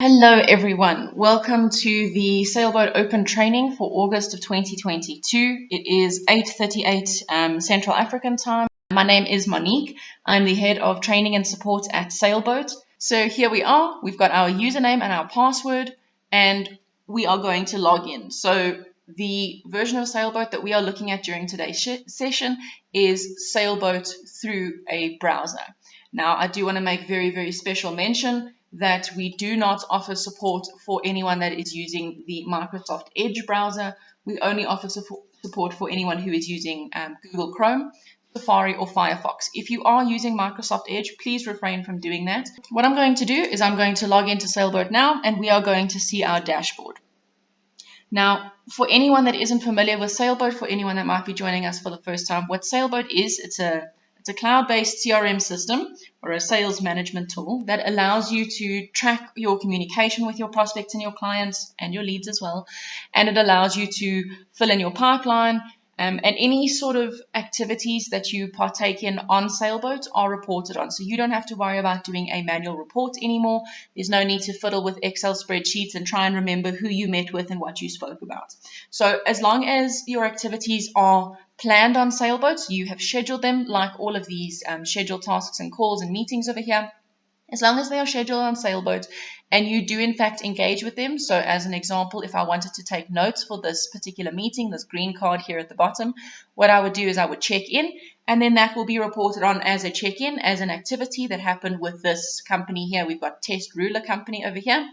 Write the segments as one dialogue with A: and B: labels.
A: Hello everyone, welcome to the Sailboat Open training for August of 2022. It is 8:38 Central African time. My name is Monique. I'm the head of training and support at Sailboat. So here we are, we've got our username and our password and we are going to log in. So the version of Sailboat that we are looking at during today's session is Sailboat through a browser. Now I do want to make very special mention that we do not offer support for anyone that is using the Microsoft Edge browser. We only offer support for anyone who is using Google Chrome, Safari, or Firefox. If you are using Microsoft Edge, please refrain from doing that. What I'm going to do is I'm going to log into Sailboat now, and we are going to see our dashboard. Now, for anyone that isn't familiar with Sailboat, for anyone that might be joining us for the first time, what Sailboat is, it's a cloud-based CRM system or a sales management tool that allows you to track your communication with your prospects and your clients and your leads as well. And it allows you to fill in your pipeline, and any sort of activities that you partake in on Sailboat are reported on. So you don't have to worry about doing a manual report anymore. There's no need to fiddle with Excel spreadsheets and try and remember who you met with and what you spoke about. So as long as your activities are planned on Sailboat, you have scheduled them like all of these scheduled tasks and calls and meetings over here. As long as they are scheduled on Sailboat and you do in fact engage with them. So as an example, if I wanted to take notes for this particular meeting, this green card here at the bottom, what I would do is I would check in, and then that will be reported on as a check-in, as an activity that happened with this company here. We've got Test Ruler Company over here,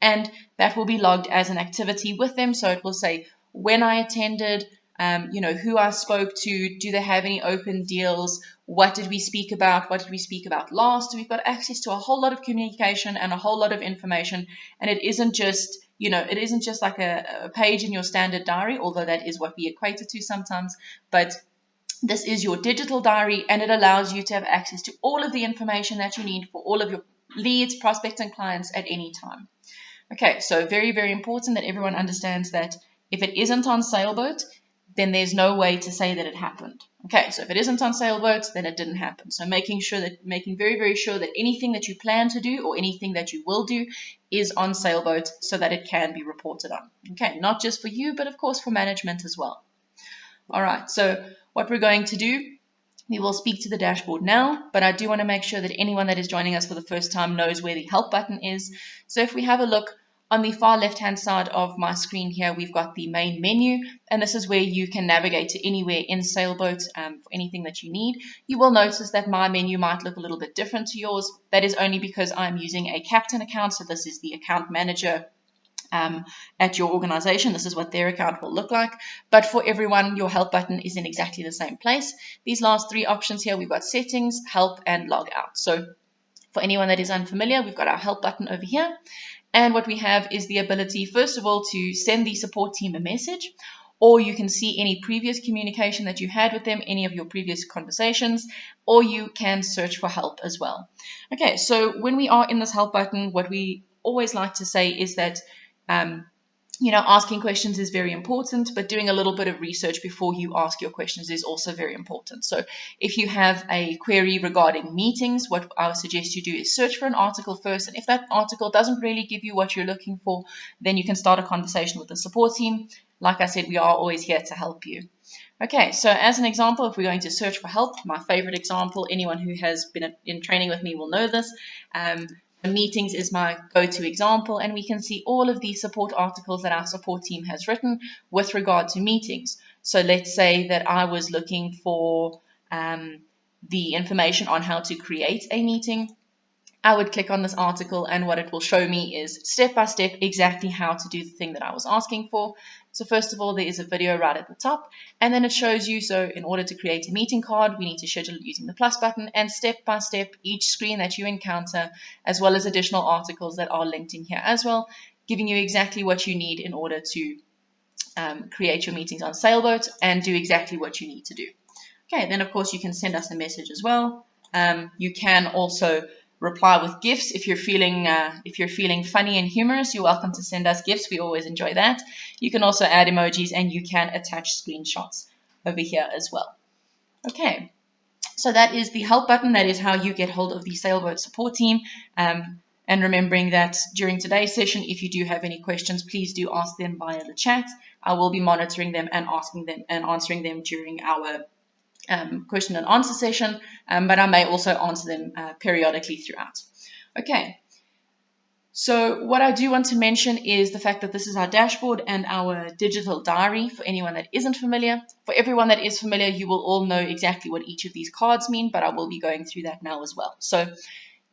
A: and that will be logged as an activity with them. So it will say when I attended, who I spoke to, do they have any open deals, what did we speak about, what did we speak about last. We've got access to a whole lot of communication and a whole lot of information, and it isn't just like a page in your standard diary, although that is what we equate it to sometimes, but this is your digital diary, and it allows you to have access to all of the information that you need for all of your leads, prospects, and clients at any time. Okay, so very important that everyone understands that if it isn't on Sailboat, then there's no way to say that it happened. Okay, so if it isn't on Sailboat, then it didn't happen. So making very sure that anything that you plan to do or anything that you will do is on Sailboat so that it can be reported on. Okay, not just for you, but of course for management as well. All right, so what we're going to do, we will speak to the dashboard now, but I do want to make sure that anyone that is joining us for the first time knows where the help button is. So if we have a look, on the far left-hand side of my screen here, we've got the main menu, and this is where you can navigate to anywhere in Sailboat for anything that you need. You will notice that my menu might look a little bit different to yours. That is only because I'm using a captain account, so this is the account manager at your organization. This is what their account will look like. But for everyone, your help button is in exactly the same place. These last three options here, we've got settings, help, and log out. So for anyone that is unfamiliar, we've got our help button over here. And what we have is the ability, first of all, to send the support team a message, or you can see any previous communication that you had with them, any of your previous conversations, or you can search for help as well. Okay, so when we are in this help button, what we always like to say is that asking questions is very important, but doing a little bit of research before you ask your questions is also very important. So if you have a query regarding meetings, what I would suggest you do is search for an article first. And if that article doesn't really give you what you're looking for, then you can start a conversation with the support team. Like I said, we are always here to help you. Okay, so as an example, if we're going to search for help, my favorite example, anyone who has been in training with me will know this. Meetings is my go-to example, and we can see all of the support articles that our support team has written with regard to meetings. So let's say that I was looking for the information on how to create a meeting. I would click on this article, and what it will show me is step by step exactly how to do the thing that I was asking for. So first of all, there is a video right at the top, and then it shows you, so in order to create a meeting card, we need to schedule it using the plus button, and step by step, each screen that you encounter, as well as additional articles that are linked in here as well, giving you exactly what you need in order to create your meetings on Sailboat and do exactly what you need to do. Okay, then of course you can send us a message as well. You can also reply with GIFs. If you're feeling funny and humorous, you're welcome to send us GIFs. We always enjoy that. You can also add emojis, and you can attach screenshots over here as well. Okay, so that is the help button. That is how you get hold of the Sailboat support team. And remembering that during today's session, if you do have any questions, please do ask them via the chat. I will be monitoring them and answering them during our question and answer session, but I may also answer them periodically throughout. Okay. So what I do want to mention is the fact that this is our dashboard and our digital diary for anyone that isn't familiar. For everyone that is familiar, you will all know exactly what each of these cards mean, but I will be going through that now as well. So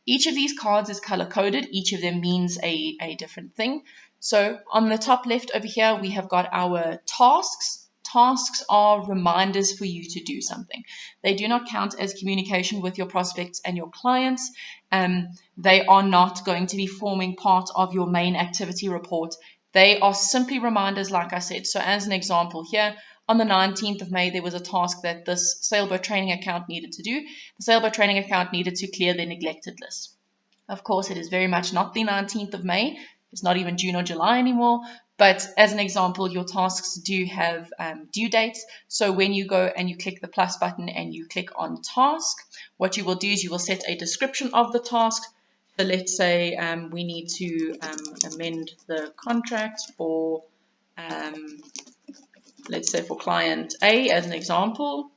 A: each of these cards is color-coded. Each of them means a different thing. So on the top left over here, we have got our tasks. Tasks are reminders for you to do something. They do not count as communication with your prospects and your clients. They are not going to be forming part of your main activity report. They are simply reminders, like I said. So as an example here, on the 19th of May, there was a task that this Saleboat training account needed to do. The Saleboat training account needed to clear their neglected list. Of course, it is very much not the 19th of May. It's not even June or July anymore. But as an example, your tasks do have due dates. So when you go and you click the plus button and you click on task, what you will do is you will set a description of the task. So let's say we need to amend the contract for, let's say for client A as an example.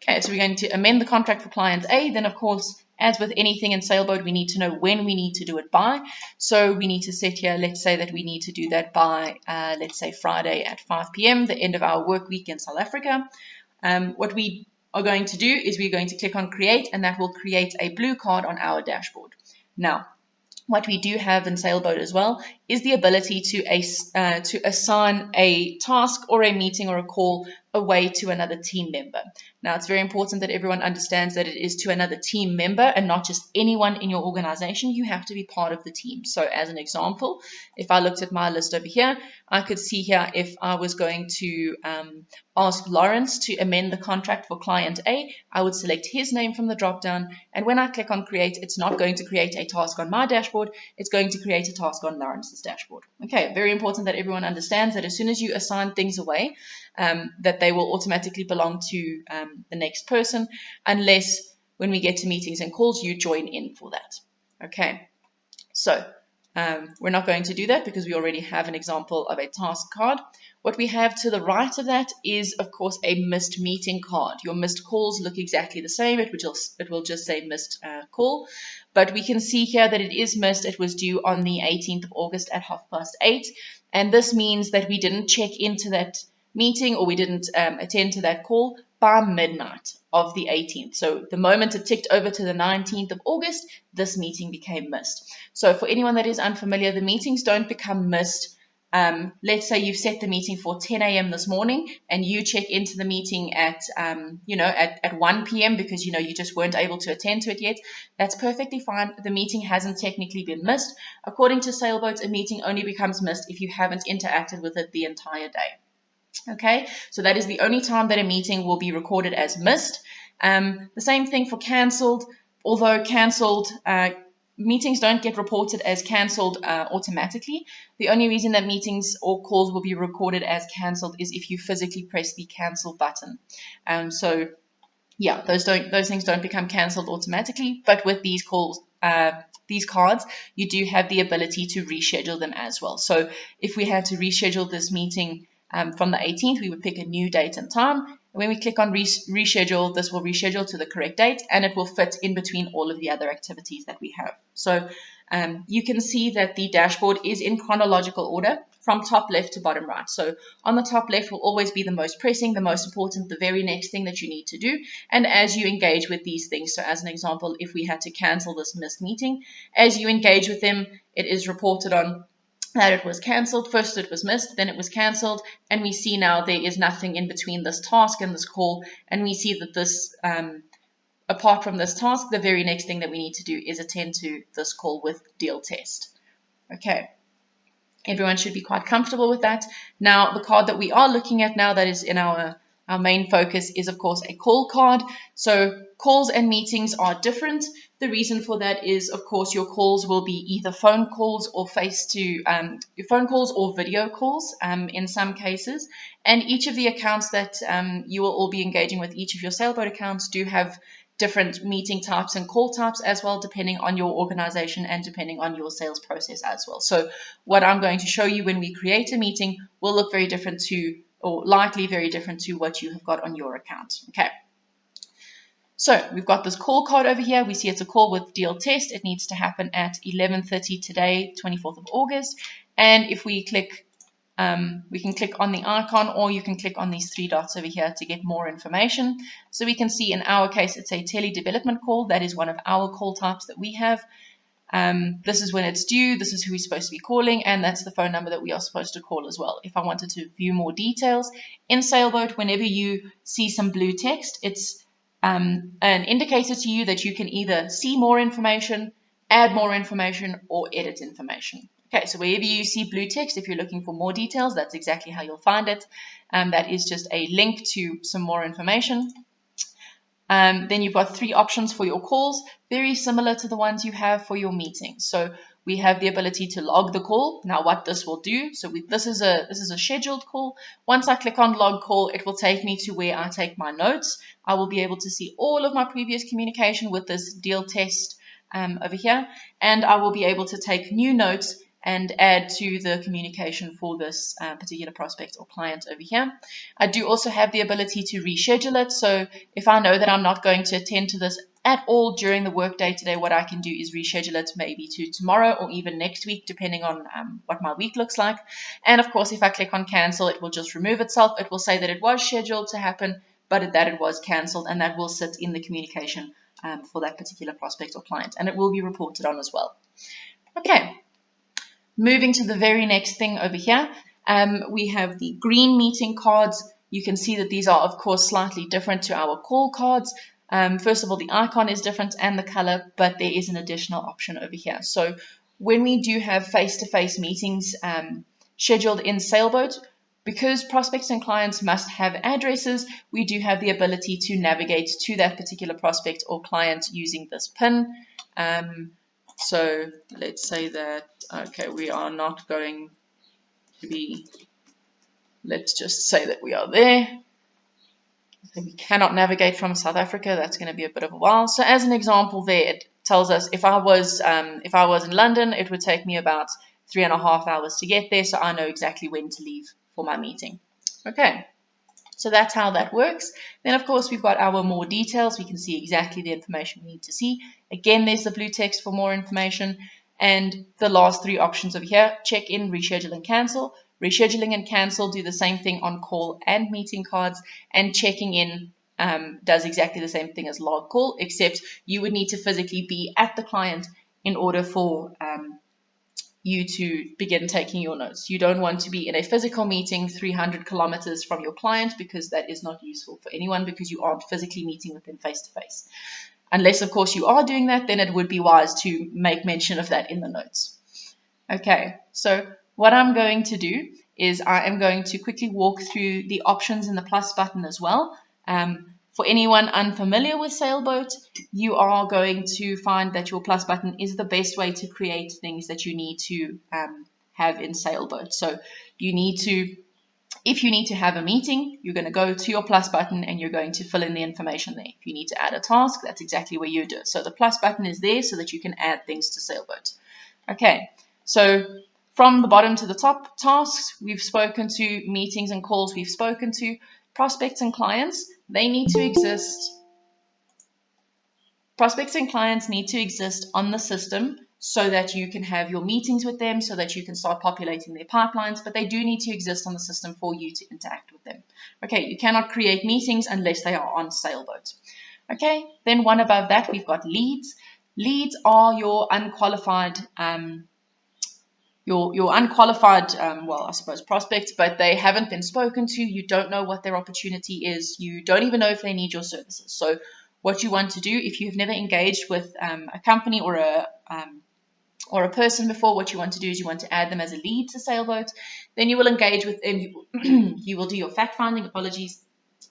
A: Okay, so we're going to amend the contract for client A. Then, of course, as with anything in Saleboat, we need to know when we need to do it by. So we need to set here, let's say that we need to do that by, let's say Friday at 5 p.m., the end of our work week in South Africa. What we are going to do is we're going to click on create, and that will create a blue card on our dashboard. Now, what we do have in Saleboat as well is the ability to assign a task or a meeting or a call away to another team member. Now, it's very important that everyone understands that it is to another team member and not just anyone in your organization. You have to be part of the team. So as an example, if I looked at my list over here, I could see here if I was going to ask Lawrence to amend the contract for client A, I would select his name from the drop-down. And when I click on create, it's not going to create a task on my dashboard. It's going to create a task on Lawrence's dashboard. Okay, very important that everyone understands that as soon as you assign things away, that they will automatically belong to the next person, unless when we get to meetings and calls, you join in for that. Okay, so we're not going to do that because we already have an example of a task card. What we have to the right of that is, of course, a missed meeting card. Your missed calls look exactly the same. It will just say missed call. But we can see here that it is missed. It was due on the 18th of August at 8:30. And this means that we didn't check into that meeting or we didn't attend to that call by midnight of the 18th. So the moment it ticked over to the 19th of August, this meeting became missed. So for anyone that is unfamiliar, the meetings don't become missed. Let's say you've set the meeting for 10 a.m. this morning and you check into the meeting at 1 p.m. because you just weren't able to attend to it yet. That's perfectly fine. The meeting hasn't technically been missed. According to Saleboat, a meeting only becomes missed if you haven't interacted with it the entire day. Okay, so that is the only time that a meeting will be recorded as missed. The same thing for cancelled. Although cancelled, meetings don't get reported as cancelled automatically. The only reason that meetings or calls will be recorded as cancelled is if you physically press the cancel button. So yeah, those things don't become cancelled automatically. But with these calls, these cards, you do have the ability to reschedule them as well. So if we had to reschedule this meeting from the 18th, we would pick a new date and time. And when we click on reschedule, this will reschedule to the correct date and it will fit in between all of the other activities that we have. So you can see that the dashboard is in chronological order from top left to bottom right. So on the top left will always be the most pressing, the most important, the very next thing that you need to do. And as you engage with these things, so as an example, if we had to cancel this missed meeting, as you engage with them, it is reported on that it was cancelled. First it was missed, then it was cancelled, and we see now there is nothing in between this task and this call, and we see that this, apart from this task, the very next thing that we need to do is attend to this call with deal test. Okay, everyone should be quite comfortable with that. Now, the card that we are looking at now that is in our main focus is, of course, a call card. So calls and meetings are different. The reason for that is, of course, your calls will be either phone calls or phone calls or video calls in some cases. And each of the accounts that you will all be engaging with, each of your Saleboat accounts do have different meeting types and call types as well, depending on your organization and depending on your sales process as well. So what I'm going to show you when we create a meeting will look very different to, or likely very different to, what you have got on your account. Okay. So we've got this call card over here. We see it's a call with deal test. It needs to happen at 11:30 today, 24th of August. And if we click, we can click on the icon, or you can click on these three dots over here to get more information. So we can see in our case, it's a tele-development call. That is one of our call types that we have. This is when it's due, this is who we're supposed to be calling, and that's the phone number that we are supposed to call as well. If I wanted to view more details, in Saleboat, whenever you see some blue text, it's an indicator to you that you can either see more information, add more information, or edit information. Okay, so wherever you see blue text, if you're looking for more details, that's exactly how you'll find it. That is just a link to some more information. Then you've got three options for your calls, very similar to the ones you have for your meetings. So we have the ability to log the call. Now what this will do, so this is a scheduled call. Once I click on log call, it will take me to where I take my notes. I will be able to see all of my previous communication with this deal test over here, and I will be able to take new notes and add to the communication for this particular prospect or client over here. I do also have the ability to reschedule it. So if I know that I'm not going to attend to this at all during the workday today, what I can do is reschedule it maybe to tomorrow or even next week, depending on what my week looks like. And of course, if I click on cancel, it will just remove itself. It will say that it was scheduled to happen, but that it was cancelled, and that will sit in the communication for that particular prospect or client, and it will be reported on as well. Okay. Moving to the very next thing over here, we have the green meeting cards. You can see that these are, of course, slightly different to our call cards. First of all, the icon is different and the color, but there is an additional option over here. So when we do have face-to-face meetings scheduled in Saleboat, because prospects and clients must have addresses, we do have the ability to navigate to that particular prospect or client using this pin. So let's say that, okay, we are not going to be, let's just say that we are there. So we cannot navigate from South Africa. That's going to be a bit of a while. So as an example there, it tells us if I was in London, it would take me about 3.5 hours to get there. So I know exactly when to leave for my meeting. Okay. So that's how that works. Then, of course, we've got our more details. We can see exactly the information we need to see. Again, there's the blue text for more information. And the last three options over here, check in, reschedule, and cancel. Rescheduling and cancel do the same thing on call and meeting cards. And checking in does exactly the same thing as log call, except you would need to physically be at the client in order for you to begin taking your notes. You don't want to be in a physical meeting 300 kilometers from your client, because that is not useful for anyone, because you aren't physically meeting with them face to face. Unless, of course, you are doing that, then it would be wise to make mention of that in the notes. Okay, so what I'm going to do is I am going to quickly walk through the options in the plus button as well. For anyone unfamiliar with Saleboat, you are going to find that your plus button is the best way to create things that you need to have in Saleboat. So you need to, if you need to have a meeting, you're going to go to your plus button and you're going to fill in the information there. If you need to add a task, that's exactly where you do it. So the plus button is there so that you can add things to Saleboat. Okay, so from the bottom to the top, tasks we've spoken to, meetings and calls we've spoken to, prospects and clients, they need to exist. Prospects and clients need to exist on the system so that you can have your meetings with them, so that you can start populating their pipelines, but they do need to exist on the system for you to interact with them. Okay, you cannot create meetings unless they are on Saleboat. Okay, then one above that, we've got leads. Leads are your unqualified well, I suppose prospects, but they haven't been spoken to. You don't know what their opportunity is. You don't even know if they need your services. So what you want to do, if you've never engaged with a company or a person before, what you want to do is you want to add them as a lead to Saleboat. Then you will engage with them. You will do your fact finding.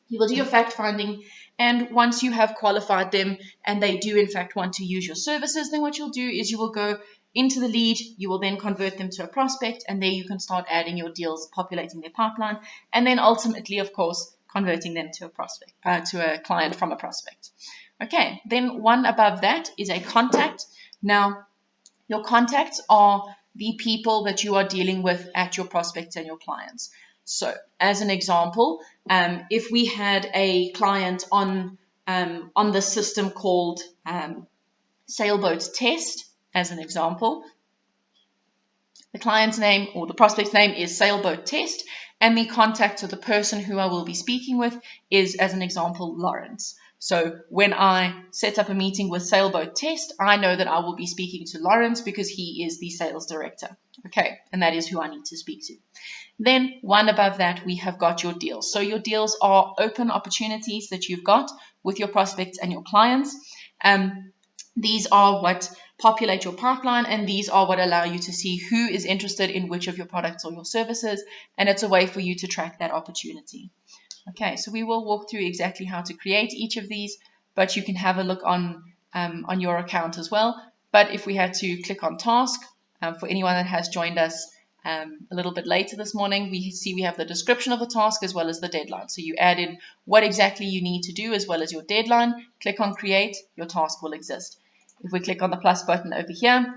A: You will do your fact finding, and once you have qualified them and they do in fact want to use your services, then what you'll do is you will go into the lead, you will then convert them to a prospect, and there you can start adding your deals, populating their pipeline, and then ultimately, of course, converting them to a prospect, to a client from a prospect. Okay, then one above that is a contact. Now, your contacts are the people that you are dealing with at your prospects and your clients. So, as an example, if we had a client on the system called Saleboat Test, as an example, the client's name or the prospect's name is Saleboat Test, and the contact or the person who I will be speaking with is, as an example, Lawrence. So when I set up a meeting with Saleboat Test, I know that I will be speaking to Lawrence because he is the sales director. Okay, and that is who I need to speak to. Then one above that, we have got your deals. So your deals are open opportunities that you've got with your prospects and your clients. These are what populate your pipeline, and these are what allow you to see who is interested in which of your products or your services, and it's a way for you to track that opportunity. Okay, so we will walk through exactly how to create each of these, but you can have a look on your account as well. But if we had to click on task, for anyone that has joined us a little bit later this morning, we see we have the description of the task as well as the deadline. So you add in what exactly you need to do as well as your deadline, click on create, your task will exist. If we click on the plus button over here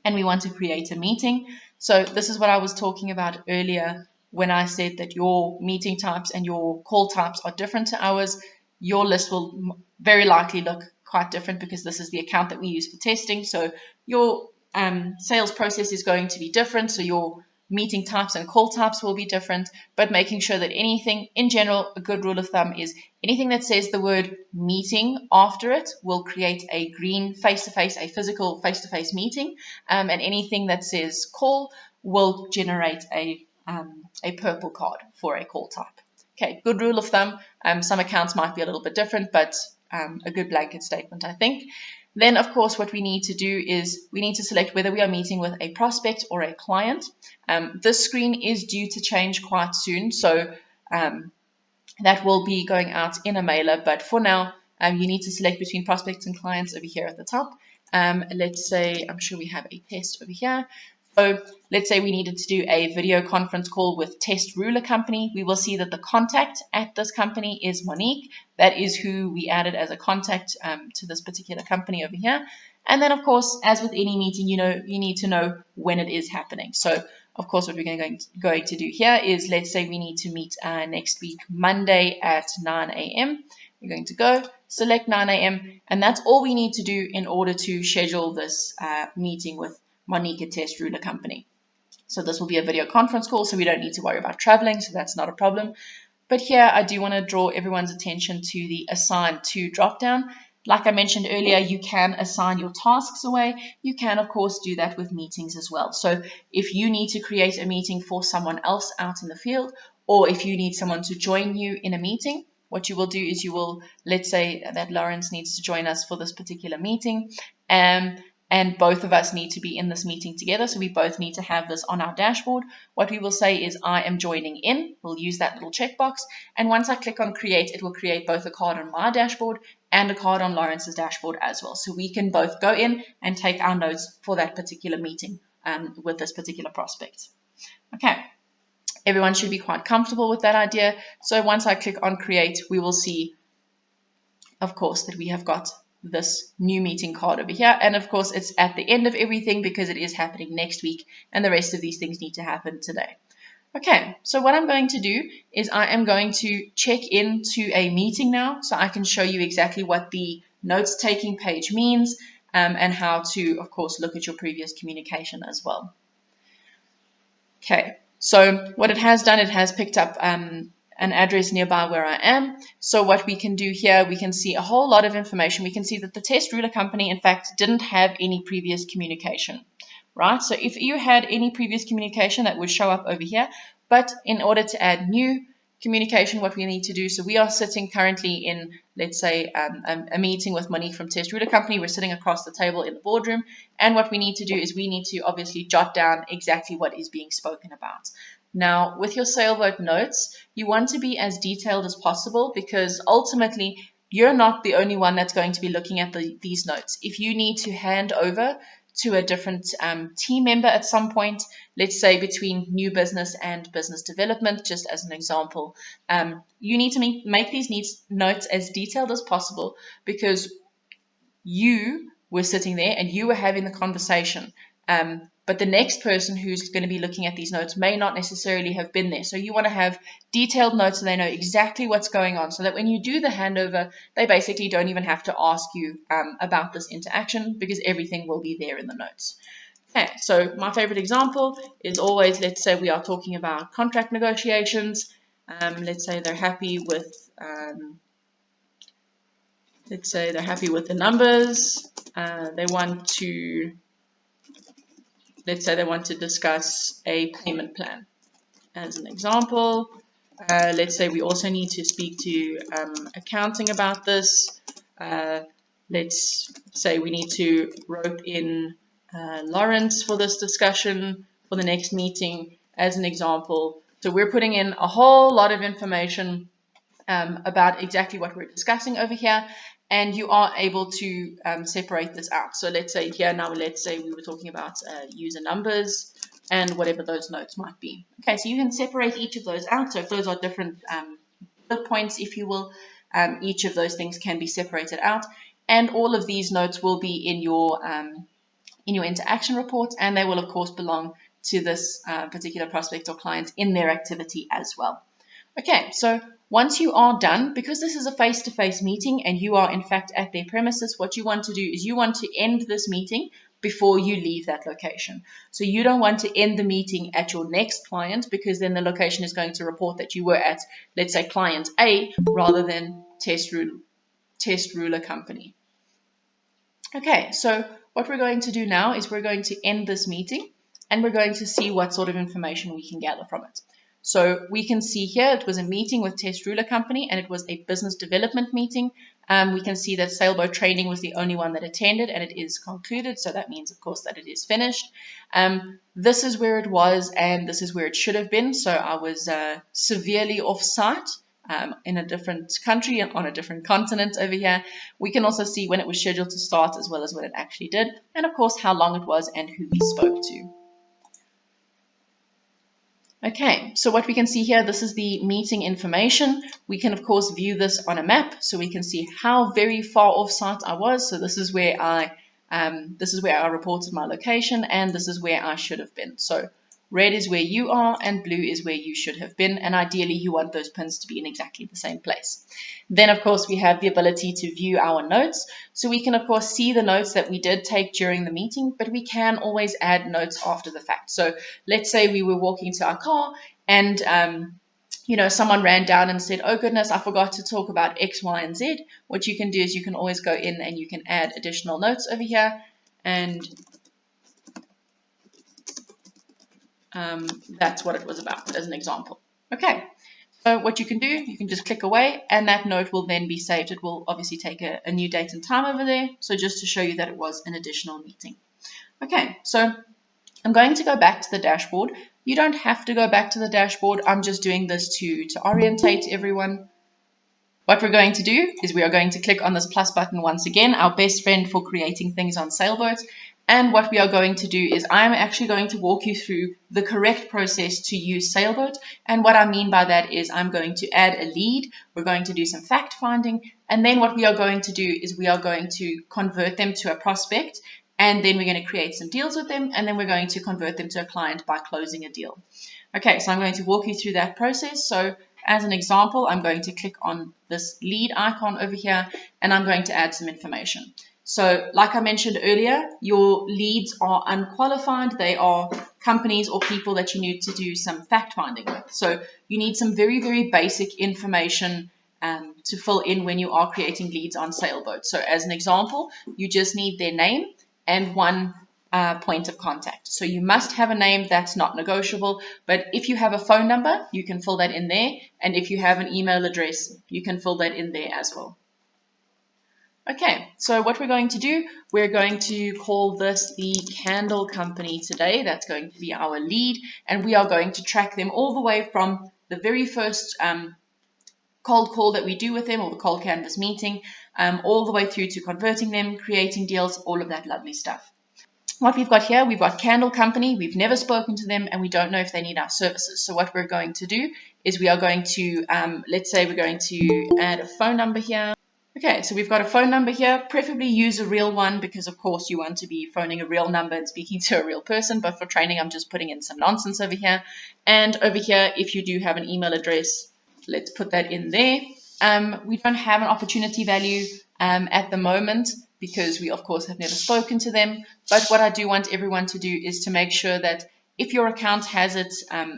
A: and we want to create a meeting, so this is what I was talking about earlier when I said that your meeting types and your call types are different to ours. Your list will very likely look quite different because this is the account that we use for testing. So your sales process is going to be different. So your meeting types and call types will be different, but making sure that anything in general, a good rule of thumb is anything that says the word meeting after it will create a green face-to-face, a physical face-to-face meeting, and anything that says call will generate a purple card for a call type. Okay, good rule of thumb. Some accounts might be a little bit different, but a good blanket statement, I think. Then, of course, what we need to do is we need to select whether we are meeting with a prospect or a client. This screen is due to change quite soon, so that will be going out in a mailer. But for now, you need to select between prospects and clients over here at the top. Let's say, I'm sure we have a test over here. So let's say we needed to do a video conference call with Test Ruler Company. We will see that the contact at this company is Monique. That is who we added as a contact to this particular company over here. And then, of course, as with any meeting, you need to know when it is happening. So, of course, what we're going to do here is, let's say we need to meet next week, Monday at 9 a.m. We're going to go select 9 a.m. and that's all we need to do in order to schedule this meeting with Monique at Test Ruler Company. So this will be a video conference call, so we don't need to worry about traveling, so that's not a problem. But here I do want to draw everyone's attention to the Assign To dropdown. Like I mentioned earlier, you can assign your tasks away. You can, of course, do that with meetings as well. So if you need to create a meeting for someone else out in the field, or if you need someone to join you in a meeting, what you will do is you will, let's say that Lawrence needs to join us for this particular meeting, and both of us need to be in this meeting together, so we both need to have this on our dashboard. What we will say is I am joining in. We'll use that little checkbox, and once I click on create, it will create both a card on my dashboard and a card on Lawrence's dashboard as well, so we can both go in and take our notes for that particular meeting with this particular prospect. Okay, everyone should be quite comfortable with that idea. So once I click on create, we will see, of course, that we have got this new meeting card over here, and of course it's at the end of everything because it is happening next week and the rest of these things need to happen today. Okay, so what I'm going to do is I am going to check into a meeting now so I can show you exactly what the notes taking page means and how to, of course, look at your previous communication as well. Okay, so what it has done, it has picked up an address nearby where I am. So what we can do here, we can see a whole lot of information. We can see that the Test Ruler Company, in fact, didn't have any previous communication, right? So if you had any previous communication, that would show up over here. But in order to add new communication, what we need to do, so we are sitting currently in, let's say, a meeting with Monique from Test Ruler Company. We're sitting across the table in the boardroom. And what we need to do is we need to obviously jot down exactly what is being spoken about. Now, with your Saleboat notes, you want to be as detailed as possible because ultimately you're not the only one that's going to be looking at these notes. If you need to hand over to a different team member at some point, let's say between new business and business development, just as an example, you need to make these notes as detailed as possible because you were sitting there and you were having the conversation. But the next person who's going to be looking at these notes may not necessarily have been there. So you want to have detailed notes so they know exactly what's going on, so that when you do the handover, they basically don't even have to ask you about this interaction, because everything will be there in the notes. Okay, so my favorite example is always, let's say we are talking about contract negotiations. Let's say they're happy with the numbers. They want to, let's say they want to discuss a payment plan as an example. Let's say we also need to speak to accounting about this. Let's say we need to rope in Lawrence for this discussion for the next meeting as an example. So we're putting in a whole lot of information about exactly what we're discussing over here, and you are able to separate this out. So let's say here now, let's say we were talking about user numbers and whatever those notes might be. Okay, so you can separate each of those out. So if those are different bullet points, if you will, each of those things can be separated out, and all of these notes will be in your interaction report, and they will of course belong to this particular prospect or client in their activity as well. Okay, so once you are done, because this is a face-to-face meeting and you are in fact at their premises, what you want to do is you want to end this meeting before you leave that location. So you don't want to end the meeting at your next client, because then the location is going to report that you were at, let's say, client A rather than test ruler company. Okay, so what we're going to do now is we're going to end this meeting and we're going to see what sort of information we can gather from it. So we can see here it was a meeting with Test Ruler Company, and it was a business development meeting. We can see that Sailboat Training was the only one that attended, and it is concluded. So that means, of course, that it is finished. This is where it was, and this is where it should have been. So I was severely off-site in a different country, on a different continent over here. We can also see when it was scheduled to start, as well as when it actually did, and of course how long it was and who we spoke to. Okay, so what we can see here, this is the meeting information. We can of course view this on a map, so we can see how very far off site I was. So this is where I reported my location, and this is where I should have been. So red is where you are and blue is where you should have been, and ideally you want those pins to be in exactly the same place. Then of course we have the ability to view our notes, so we can of course see the notes that we did take during the meeting, but we can always add notes after the fact. So let's say we were walking to our car and someone ran down and said, oh goodness, I forgot to talk about X, Y, and Z. What you can do is you can always go in and you can add additional notes over here, and that's what it was about as an example. Okay, so what you can do, you can just click away and that note will then be saved. It will obviously take a new date and time over there, so just to show you that it was an additional meeting. Okay, so I'm going to go back to the dashboard. You don't have to go back to the dashboard. I'm just doing this to orientate everyone. What we're going to do is we are going to click on this plus button once again, our best friend for creating things on Sailboat. And what we are going to do is I'm actually going to walk you through the correct process to use Sailboat. And what I mean by that is I'm going to add a lead, we're going to do some fact finding, and then what we are going to do is we are going to convert them to a prospect, and then we're going to create some deals with them, and then we're going to convert them to a client by closing a deal. Okay, so I'm going to walk you through that process. So as an example, I'm going to click on this lead icon over here, and I'm going to add some information. So like I mentioned earlier, your leads are unqualified. They are companies or people that you need to do some fact finding with. So you need some very, very basic information to fill in when you are creating leads on Sailboat. So as an example, you just need their name and one point of contact. So you must have a name, that's not negotiable, but if you have a phone number, you can fill that in there, and if you have an email address, you can fill that in there as well. Okay, so what we're going to do, we're going to call this the Candle Company today. That's going to be our lead, and we are going to track them all the way from the very first cold call that we do with them, or the cold canvas meeting, all the way through to converting them, creating deals, all of that lovely stuff. What we've got here, we've got Candle Company. We've never spoken to them and we don't know if they need our services. So what we're going to do is we are going to, let's say we're going to add a phone number here. Okay, so we've got a phone number here. Preferably use a real one because, of course, you want to be phoning a real number and speaking to a real person. But for training, I'm just putting in some nonsense over here. And over here, if you do have an email address, let's put that in there. We don't have an opportunity value at the moment because we, of course, have never spoken to them. But what I do want everyone to do is to make sure that if your account has it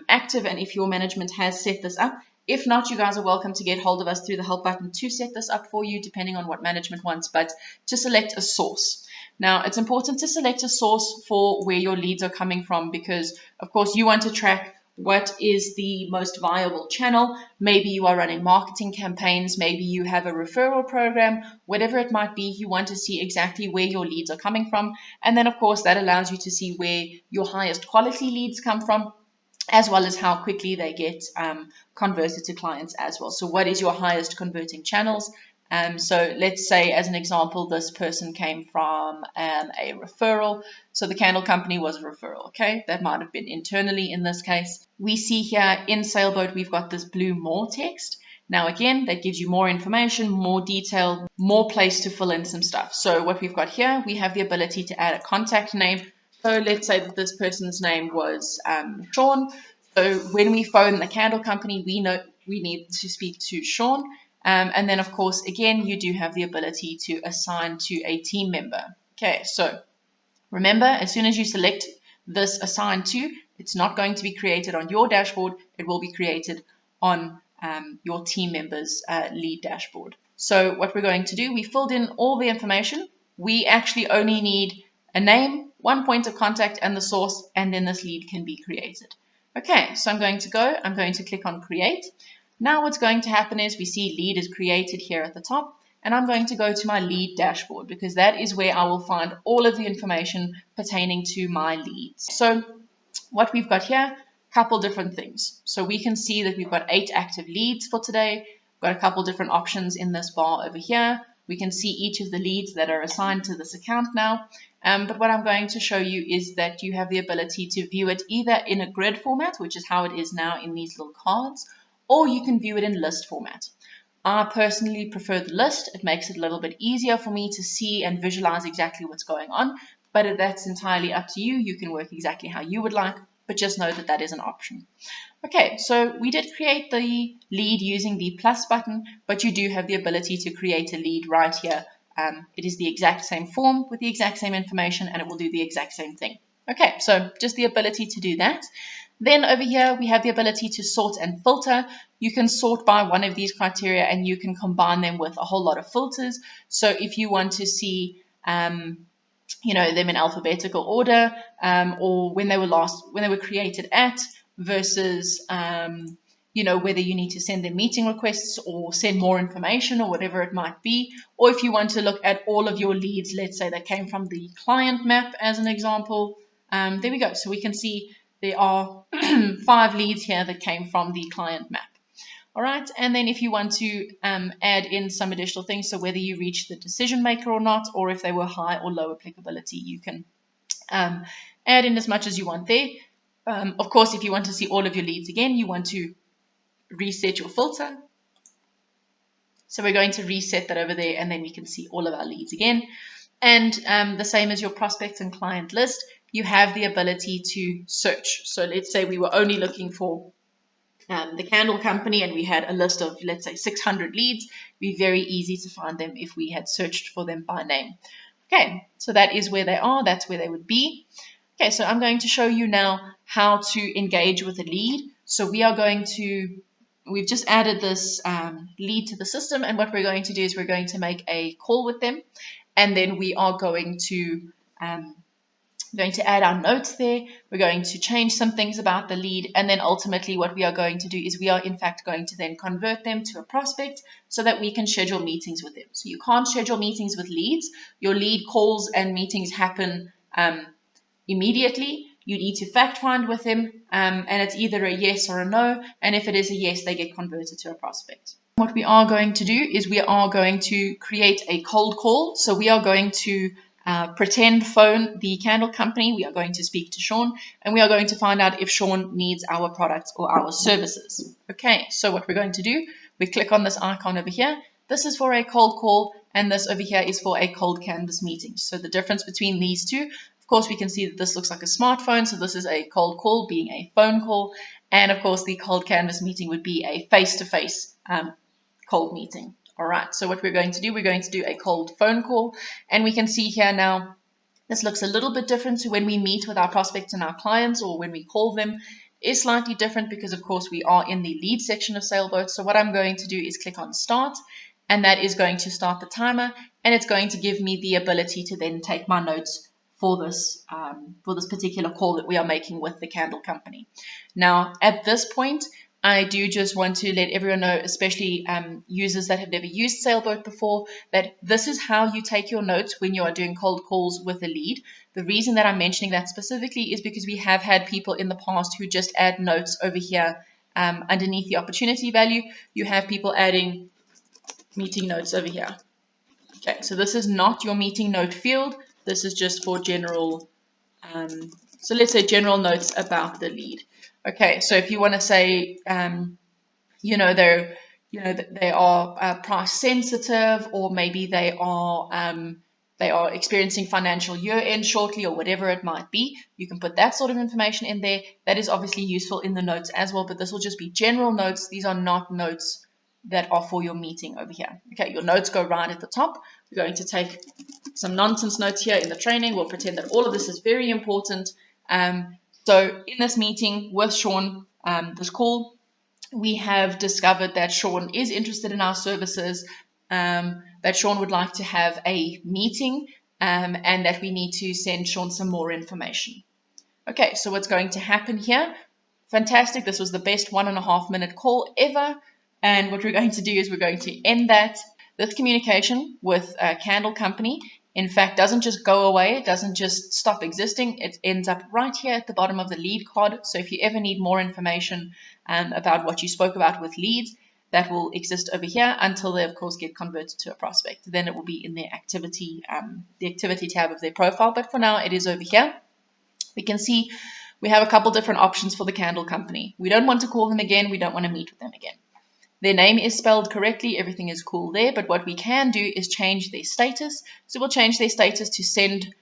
A: active and if your management has set this up, if not, you guys are welcome to get hold of us through the help button to set this up for you, depending on what management wants, but to select a source. Now, it's important to select a source for where your leads are coming from because, of course, you want to track what is the most viable channel. Maybe you are running marketing campaigns, maybe you have a referral program, whatever it might be, you want to see exactly where your leads are coming from. And then, of course, that allows you to see where your highest quality leads come from, as well as how quickly they get converted to clients as well. So what is your highest converting channels? So let's say, as an example, this person came from a referral. So the candle company was a referral, okay? That might have been internally in this case. We see here in Saleboat, we've got this blue more text. Now, again, that gives you more information, more detail, more place to fill in some stuff. So what we've got here, we have the ability to add a contact name. So let's say that this person's name was Sean. So when we phone the candle company, we know we need to speak to Sean. And then, of course, again, you do have the ability to assign to a team member. Okay, so remember, as soon as you select this assign to, it's not going to be created on your dashboard. It will be created on your team member's lead dashboard. So what we're going to do, we filled in all the information. We actually only need a name, one point of contact, and the source, and then this lead can be created. Okay, so I'm going to click on create. Now what's going to happen is we see lead is created here at the top, and I'm going to go to my lead dashboard because that is where I will find all of the information pertaining to my leads. So what we've got here, a couple different things. So we can see that we've got 8 active leads for today. We've got a couple different options in this bar over here. We can see each of the leads that are assigned to this account now. But what I'm going to show you is that you have the ability to view it either in a grid format, which is how it is now in these little cards, or you can view it in list format. I personally prefer the list. It makes it a little bit easier for me to see and visualize exactly what's going on, but that's entirely up to you. You can work exactly how you would like, but just know that that is an option. Okay, so we did create the lead using the plus button, but you do have the ability to create a lead right here. It is the exact same form with the exact same information, and it will do the exact same thing. Okay, so just the ability to do that. Then over here, we have the ability to sort and filter. You can sort by one of these criteria and you can combine them with a whole lot of filters. So if you want to see, them in alphabetical order, or when they were created at versus, whether you need to send them meeting requests or send more information or whatever it might be. Or if you want to look at all of your leads, let's say that came from the client map as an example. There we go. So we can see there are 5 leads here that came from the client map. All right, and then if you want to add in some additional things, so whether you reach the decision maker or not, or if they were high or low applicability, you can add in as much as you want there. Of course, if you want to see all of your leads again, you want to reset your filter. So we're going to reset that over there, and then we can see all of our leads again. And the same as your prospects and client list, you have the ability to search. So let's say we were only looking for the candle company and we had a list of, let's say, 600 leads. It'd be very easy to find them if we had searched for them by name. Okay, so that is where they are. That's where they would be. Okay, so I'm going to show you now how to engage with a lead. So we've just added this lead to the system, and what we're going to do is we're going to make a call with them, and then we are going to add our notes there. We're going to change some things about the lead, and then ultimately what we are going to do is we are in fact going to then convert them to a prospect so that we can schedule meetings with them. So you can't schedule meetings with leads. Your lead calls and meetings happen immediately. You need to fact find with them, and it's either a yes or a no, and if it is a yes, they get converted to a prospect. What we are going to do is we are going to create a cold call. So we are going to pretend phone the candle company. We are going to speak to Sean, and we are going to find out if Sean needs our products or our services. Okay, so what we're going to do, we click on this icon over here. This is for a cold call, and this over here is for a cold canvas meeting. So the difference between these two, of course, we can see that this looks like a smartphone. So this is a cold call being a phone call. And of course, the cold canvas meeting would be a face-to-face cold meeting. All right, so what we're going to do, we're going to do a cold phone call. And we can see here now, this looks a little bit different to when we meet with our prospects and our clients, or when we call them. It is slightly different because, of course, we are in the lead section of Saleboat. So what I'm going to do is click on Start, and that is going to start the timer, and it's going to give me the ability to then take my notes for this particular call that we are making with the candle company. Now, at this point, I do just want to let everyone know, especially users that have never used Saleboat before, that this is how you take your notes when you are doing cold calls with a lead. The reason that I'm mentioning that specifically is because we have had people in the past who just add notes over here underneath the opportunity value. You have people adding meeting notes over here. Okay, so this is not your meeting note field. This is just for general, so let's say general notes about the lead. Okay, so if you want to say, they are price sensitive, or maybe they are experiencing financial year end shortly, or whatever it might be, you can put that sort of information in there. That is obviously useful in the notes as well, but this will just be general notes. These are not notes that are for your meeting over here. Okay, your notes go right at the top. We're going to take some nonsense notes here in the training. We'll pretend that all of this is very important. So in this meeting with Sean, this call, we have discovered that Sean is interested in our services, that Sean would like to have a meeting, and that we need to send Sean some more information. Okay, so what's going to happen here? Fantastic. This was the best 1.5 minute call ever. And what we're going to do is we're going to end that. This communication with a candle company, in fact, doesn't just go away. It doesn't just stop existing. It ends up right here at the bottom of the lead card. So if you ever need more information about what you spoke about with leads, that will exist over here until they, of course, get converted to a prospect. Then it will be in their activity, the activity tab of their profile. But for now, it is over here. We can see we have a couple different options for the candle company. We don't want to call them again. We don't want to meet with them again. Their name is spelled correctly. Everything is cool there. But what we can do is change their status. So we'll change their status to send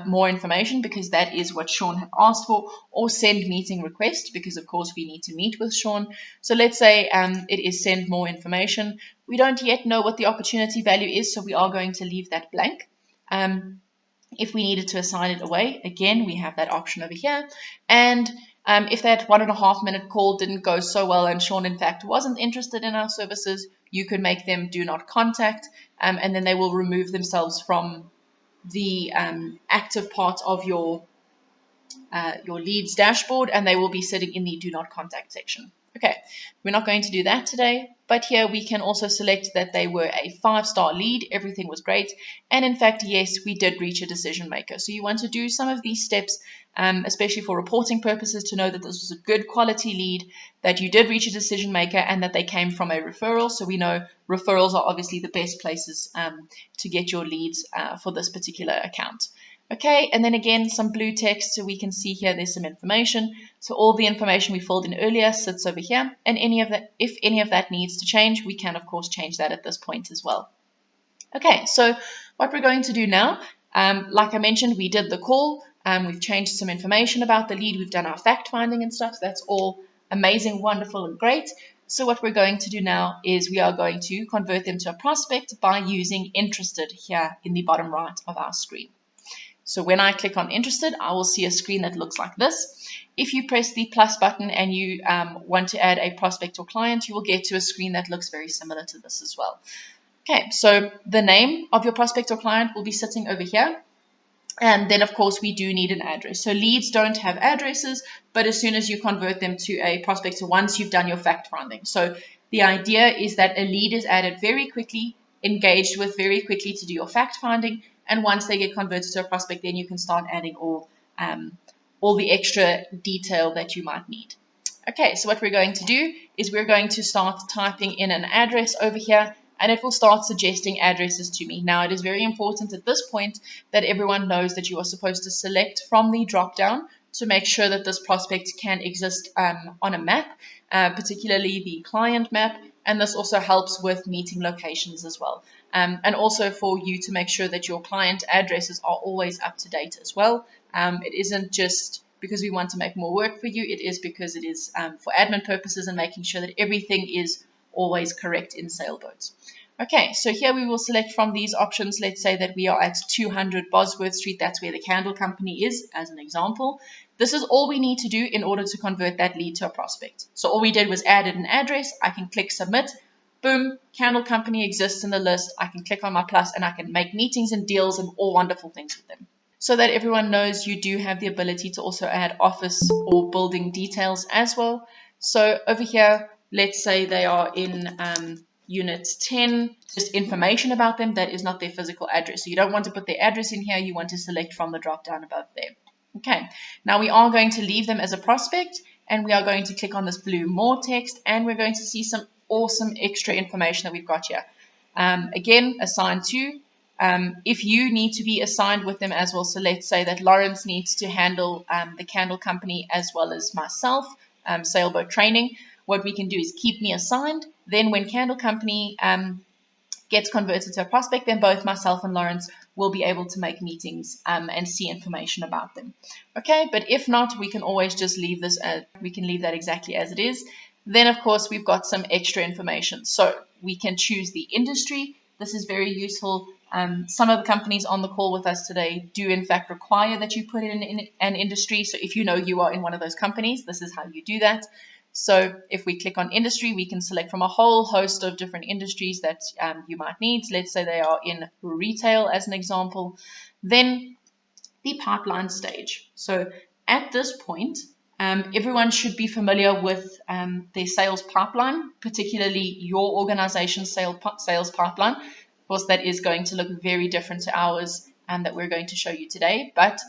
A: more information, because that is what Sean had asked for, or send meeting request, because of course we need to meet with Sean. So let's say it is send more information. We don't yet know what the opportunity value is, so we are going to leave that blank. If we needed to assign it away, again, we have that option over here. And if that 1.5 minute call didn't go so well and Sean, in fact, wasn't interested in our services, you could make them do not contact, and then they will remove themselves from the active part of your leads dashboard, and they will be sitting in the do not contact section. Okay, we're not going to do that today, but here we can also select that they were a 5-star lead, everything was great, and in fact, yes, we did reach a decision maker. So you want to do some of these steps, especially for reporting purposes, to know that this was a good quality lead, that you did reach a decision maker, and that they came from a referral. So we know referrals are obviously the best places to get your leads for this particular account. Okay, and then again, some blue text, so we can see here there's some information. So all the information we filled in earlier sits over here, and if any of that needs to change, we can of course change that at this point as well. Okay, so what we're going to do now, like I mentioned, we did the call, we've changed some information about the lead, we've done our fact finding and stuff. That's all amazing, wonderful, and great. So what we're going to do now is we are going to convert them to a prospect by using interested here in the bottom right of our screen. So when I click on interested, I will see a screen that looks like this. If you press the plus button and you want to add a prospect or client, you will get to a screen that looks very similar to this as well. Okay, so the name of your prospect or client will be sitting over here. And then, of course, we do need an address. So leads don't have addresses, but as soon as you convert them to a prospect, so once you've done your fact finding. So the idea is that a lead is added very quickly, engaged with very quickly to do your fact finding. And once they get converted to a prospect, then you can start adding all the extra detail that you might need. Okay, so what we're going to do is we're going to start typing in an address over here, and it will start suggesting addresses to me. Now, it is very important at this point that everyone knows that you are supposed to select from the drop-down to make sure that this prospect can exist on a map, particularly the client map. and this also helps with meeting locations as well. And also for you to make sure that your client addresses are always up to date as well. It isn't just because we want to make more work for you, it is because it is for admin purposes and making sure that everything is always correct in Saleboat. Okay, so here we will select from these options. Let's say that we are at 200 Bosworth Street. That's where the candle company is, as an example. This is all we need to do in order to convert that lead to a prospect. So all we did was added an address. I can click submit. Boom, candle company exists in the list. I can click on my plus and I can make meetings and deals and all wonderful things with them. So that everyone knows, you do have the ability to also add office or building details as well. So over here, let's say they are in Unit 10, just information about them. That is not their physical address. So you don't want to put their address in here. You want to select from the drop down above there. Okay, now we are going to leave them as a prospect, and we are going to click on this blue more text, and we're going to see some awesome extra information that we've got here. Again, assigned to. If you need to be assigned with them as well, so let's say that Lawrence needs to handle the candle company as well as myself, Sailboat training, what we can do is keep me assigned. Then when candle company gets converted to a prospect, then both myself and Lawrence will be able to make meetings and see information about them. Okay, but if not, we can always just leave this, we can leave that exactly as it is. Then of course we've got some extra information. So we can choose the industry. This is very useful. Some of the companies on the call with us today do in fact require that you put in an industry. So if you know you are in one of those companies, this is how you do that. So if we click on industry, we can select from a whole host of different industries that you might need. Let's say they are in retail as an example. Then the pipeline stage. So at this point, everyone should be familiar with their sales pipeline, particularly your organization's sales pipeline. Of course, that is going to look very different to ours that we're going to show you today, but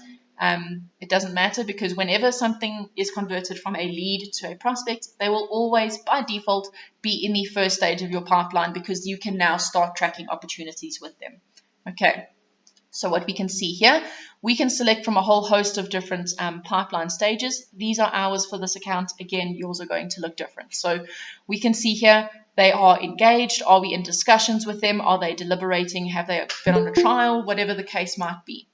A: it doesn't matter, because whenever something is converted from a lead to a prospect, they will always, by default, be in the first stage of your pipeline, because you can now start tracking opportunities with them. Okay. So what we can see here, we can select from a whole host of different pipeline stages. These are ours for this account. Again, yours are going to look different. So we can see here, they are engaged. Are we in discussions with them? Are they deliberating? Have they been on a trial? Whatever the case might be.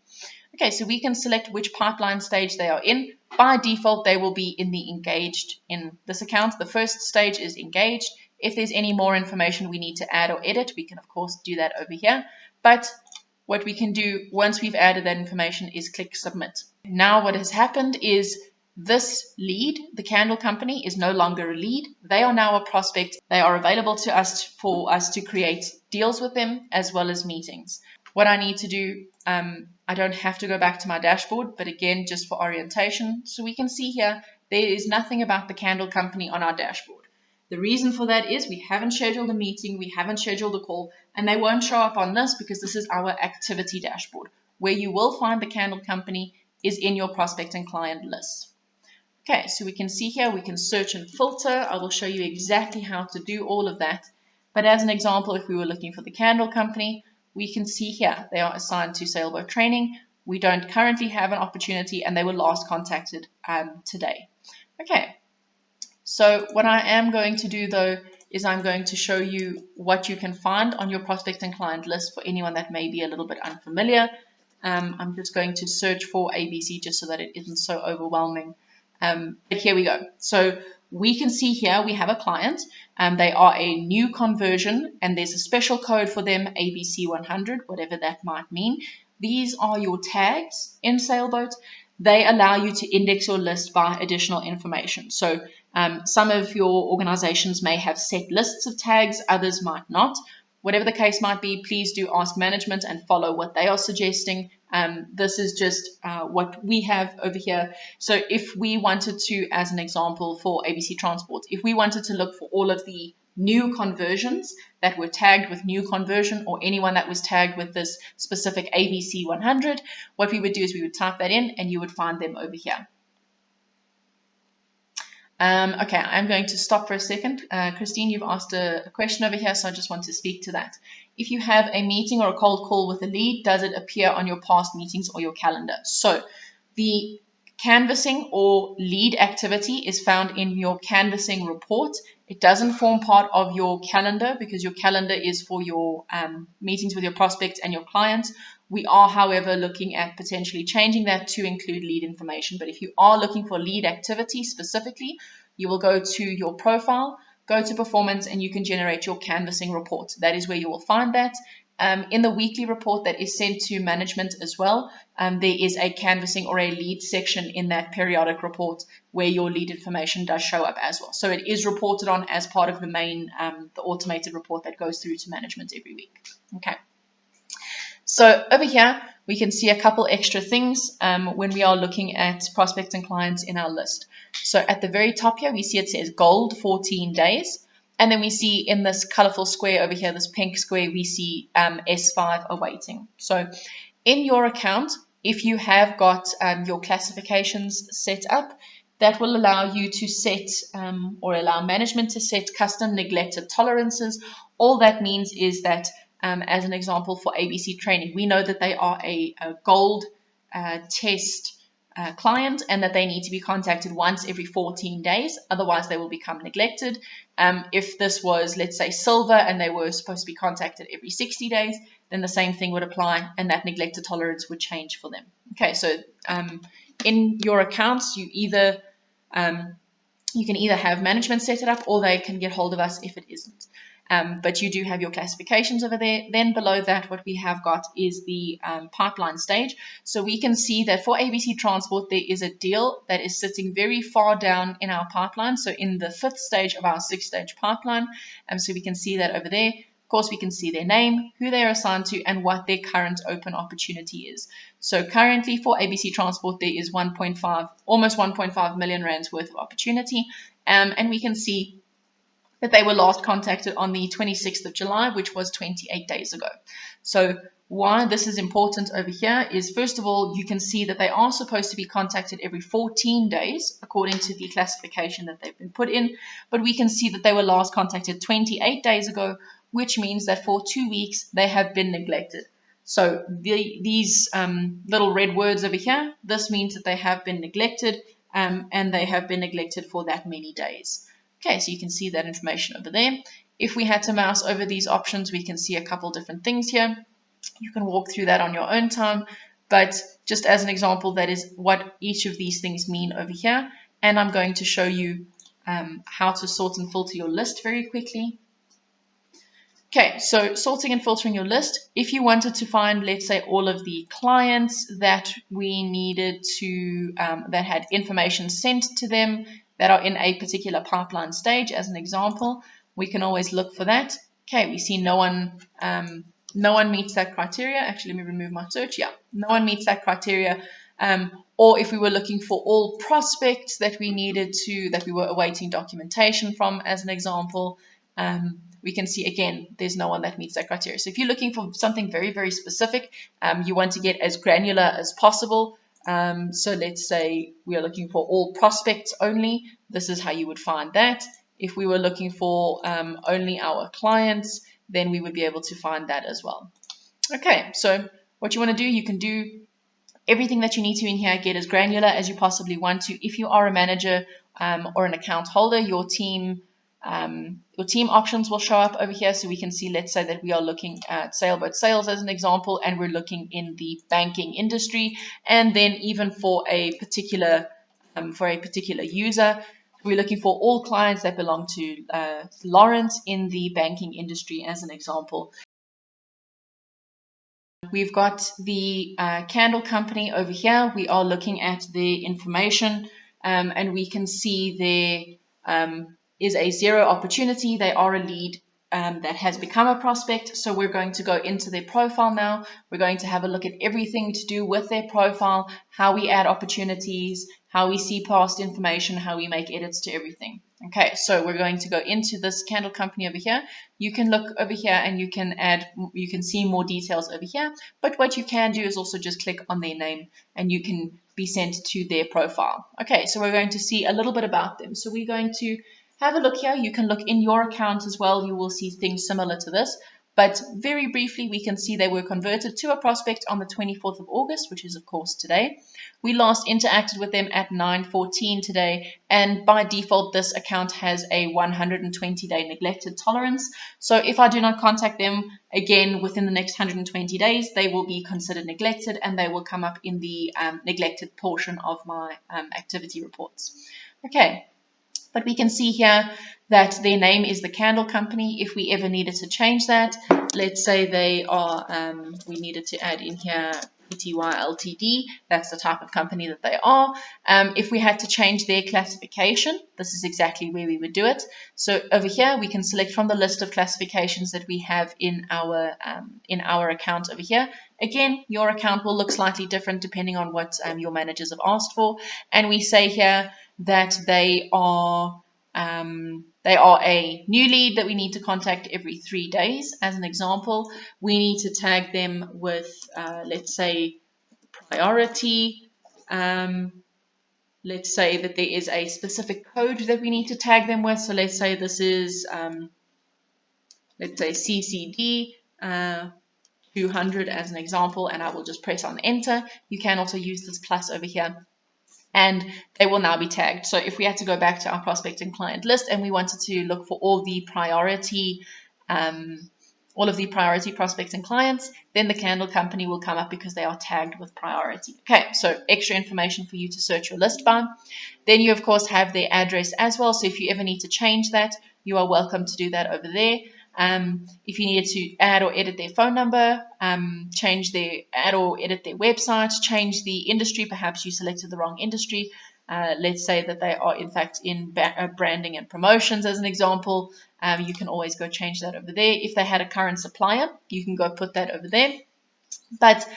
A: Okay, so we can select which pipeline stage they are in. By default, they will be in the engaged in this account. The first stage is engaged. If there's any more information we need to add or edit, we can of course do that over here. But what we can do once we've added that information is click submit. Now what has happened is this lead, the candle company, is no longer a lead. They are now a prospect. They are available to us for us to create deals with them as well as meetings. What I need to do, I don't have to go back to my dashboard, but again, just for orientation. So we can see here, there is nothing about the candle company on our dashboard. The reason for that is we haven't scheduled a meeting, we haven't scheduled a call, and they won't show up on this because this is our activity dashboard. Where you will find the candle company is in your prospect and client list. Okay, so we can see here, we can search and filter. I will show you exactly how to do all of that. But as an example, if we were looking for the candle company, we can see here they are assigned to Sailboat training. We don't currently have an opportunity, and they were last contacted today. Okay. So what I am going to do though is I'm going to show you what you can find on your prospect and client list for anyone that may be a little bit unfamiliar. I'm just going to search for ABC just so that it isn't so overwhelming. But here we go. So we can see here we have a client. They are a new conversion, and there's a special code for them, ABC 100, whatever that might mean. These are your tags in Sailboat. They allow you to index your list by additional information. So some of your organizations may have set lists of tags, others might not. Whatever the case might be, please do ask management and follow what they are suggesting. This is just what we have over here. So if we wanted to, as an example for ABC Transport, if we wanted to look for all of the new conversions that were tagged with new conversion, or anyone that was tagged with this specific ABC 100, what we would do is we would type that in and you would find them over here. Okay, I'm going to stop for a second. Christine, you've asked a question over here, so I just want to speak to that. If you have a meeting or a cold call with a lead, does it appear on your past meetings or your calendar? So the Canvassing or lead activity is found in your canvassing report. It doesn't form part of your calendar because your calendar is for your meetings with your prospects and your clients. We are, however, looking at potentially changing that to include lead information. But if you are looking for lead activity specifically, you will go to your profile, go to performance, and you can generate your canvassing report. That is where you will find that. In the weekly report that is sent to management as well, there is a canvassing or a lead section in that periodic report where your lead information does show up as well. So it is reported on as part of the main, the automated report that goes through to management every week. Okay. So over here, we can see a couple extra things when we are looking at prospects and clients in our list. So at the very top here, we see it says gold 14 days. And then we see in this colorful square over here, this pink square, we see S5 awaiting. So in your account, if you have got your classifications set up, that will allow you to set or allow management to set custom neglected tolerances. All that means is that, as an example for ABC training, we know that they are a gold test client and that they need to be contacted once every 14 days, otherwise they will become neglected. If this was, let's say, silver and they were supposed to be contacted every 60 days, then the same thing would apply and that neglected tolerance would change for them. Okay, so in your accounts, you can either have management set it up or they can get hold of us if it isn't. But you do have your classifications over there. Then below that, what we have got is the pipeline stage. So we can see that for ABC Transport, there is a deal that is sitting very far down in our pipeline. So in the 5th stage of our 6-stage pipeline. So we can see that over there. Of course, we can see their name, who they are assigned to, and what their current open opportunity is. So currently for ABC Transport, there is almost 1.5 million rands worth of opportunity. And we can see that they were last contacted on the 26th of July, which was 28 days ago. So why this is important over here is, first of all, you can see that they are supposed to be contacted every 14 days, according to the classification that they've been put in. But we can see that they were last contacted 28 days ago, which means that for 2 weeks, they have been neglected. So these little red words over here, this means that they have been neglected, and they have been neglected for that many days. Okay, so you can see that information over there. If we had to mouse over these options, we can see a couple different things here. You can walk through that on your own time, but just as an example, that is what each of these things mean over here. And I'm going to show you how to sort and filter your list very quickly. Okay, so sorting and filtering your list. If you wanted to find, let's say, all of the clients that we needed to, that had information sent to them that are in a particular pipeline stage, as an example, we can always look for that. Okay, we see no one meets that criteria. Actually, let me remove my search. Yeah, no one meets that criteria. Or if we were looking for all prospects that we were awaiting documentation from, as an example, we can see, again, there's no one that meets that criteria. So if you're looking for something very, very specific, you want to get as granular as possible. So let's say we are looking for all prospects only. This is how you would find that. If we were looking for only our clients, then we would be able to find that as well. Okay, so what you want to do, you can do everything that you need to in here, get as granular as you possibly want to. If you are a manager or an account holder, your team options will show up over here. So we can see, let's say that we are looking at Saleboat sales as an example, and we're looking in the banking industry. And then even for a particular user, we're looking for all clients that belong to Lawrence in the banking industry, as an example. We've got the candle company over here. We are looking at the information, and we can see there is a 0 opportunity. They are a lead that has become a prospect. So we're going to go into their profile now. We're going to have a look at everything to do with their profile, how we add opportunities, how we see past information, how we make edits to everything. Okay, so we're going to go into this candle company over here. You can look over here and you can see more details over here. But what you can do is also just click on their name and you can be sent to their profile. Okay, so we're going to see a little bit about them. So we're going to have a look here. You can look in your account as well. You will see things similar to this. But very briefly, we can see they were converted to a prospect on the 24th of August, which is of course today. We last interacted with them at 9:14 today, and by default, this account has a 120-day neglected tolerance. So if I do not contact them again within the next 120 days, they will be considered neglected, and they will come up in the neglected portion of my activity reports. Okay. But we can see here that their name is the Candle Company. If we ever needed to change that, let's say they are, we needed to add in here Pty Ltd. That's the type of company that they are. If we had to change their classification, this is exactly where we would do it. So over here, we can select from the list of classifications that we have in our account over here. Again, your account will look slightly different depending on what your managers have asked for. And we say here that they are a new lead that we need to contact every 3 days. As an example, we need to tag them with, let's say, priority. Let's say that there is a specific code that we need to tag them with. So let's say this is, let's say CCD 200 as an example, and I will just press on enter. You can also use this plus over here, and they will now be tagged. So if we had to go back to our prospect and client list and we wanted to look for all of the priority prospects and clients, then the Candle Company will come up because they are tagged with priority. Okay, so extra information for you to search your list by. Then you of course have their address as well. So if you ever need to change that, you are welcome to do that over there. If you needed to add or edit their phone number, add or edit their website, change the industry, perhaps you selected the wrong industry. Let's say that they are in fact in branding and promotions as an example. You can always go change that over there. If they had a current supplier, you can go put that over there. But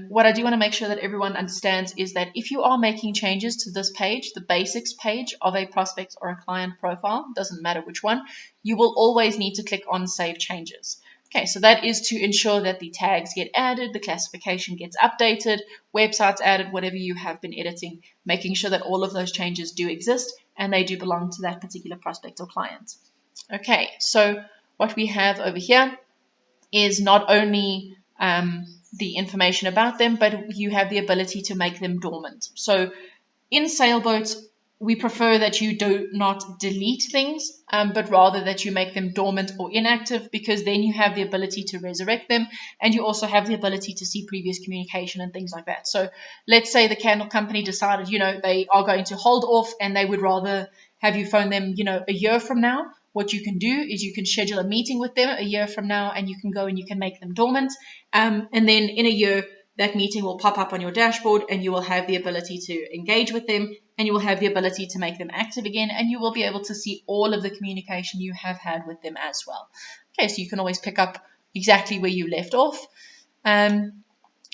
A: what I do want to make sure that everyone understands is that if you are making changes to this page, the basics page of a prospect or a client profile, doesn't matter which one, you will always need to click on Save Changes. Okay, so that is to ensure that the tags get added, the classification gets updated, websites added, whatever you have been editing, making sure that all of those changes do exist and they do belong to that particular prospect or client. Okay, so what we have over here is not only the information about them, but you have the ability to make them dormant. So in Saleboat, we prefer that you do not delete things, but rather that you make them dormant or inactive, because then you have the ability to resurrect them, and you also have the ability to see previous communication and things like that. So let's say the Candle Company decided, they are going to hold off and they would rather have you phone them, a year from now. What you can do is you can schedule a meeting with them a year from now, and you can go and you can make them dormant. And then in a year, that meeting will pop up on your dashboard and you will have the ability to engage with them, and you will have the ability to make them active again, and you will be able to see all of the communication you have had with them as well. Okay, so you can always pick up exactly where you left off. All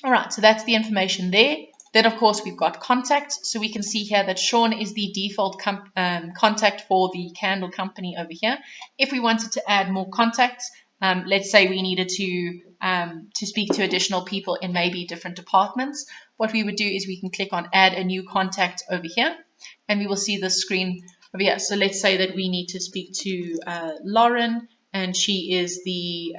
A: right, so that's the information there. Then, of course, we've got contact. So we can see here that Sean is the default contact for the Candle Company over here. If we wanted to add more contacts, let's say we needed to speak to additional people in maybe different departments, what we would do is we can click on Add a New Contact over here, and we will see the screen over here. So let's say that we need to speak to Lauren, and she is the,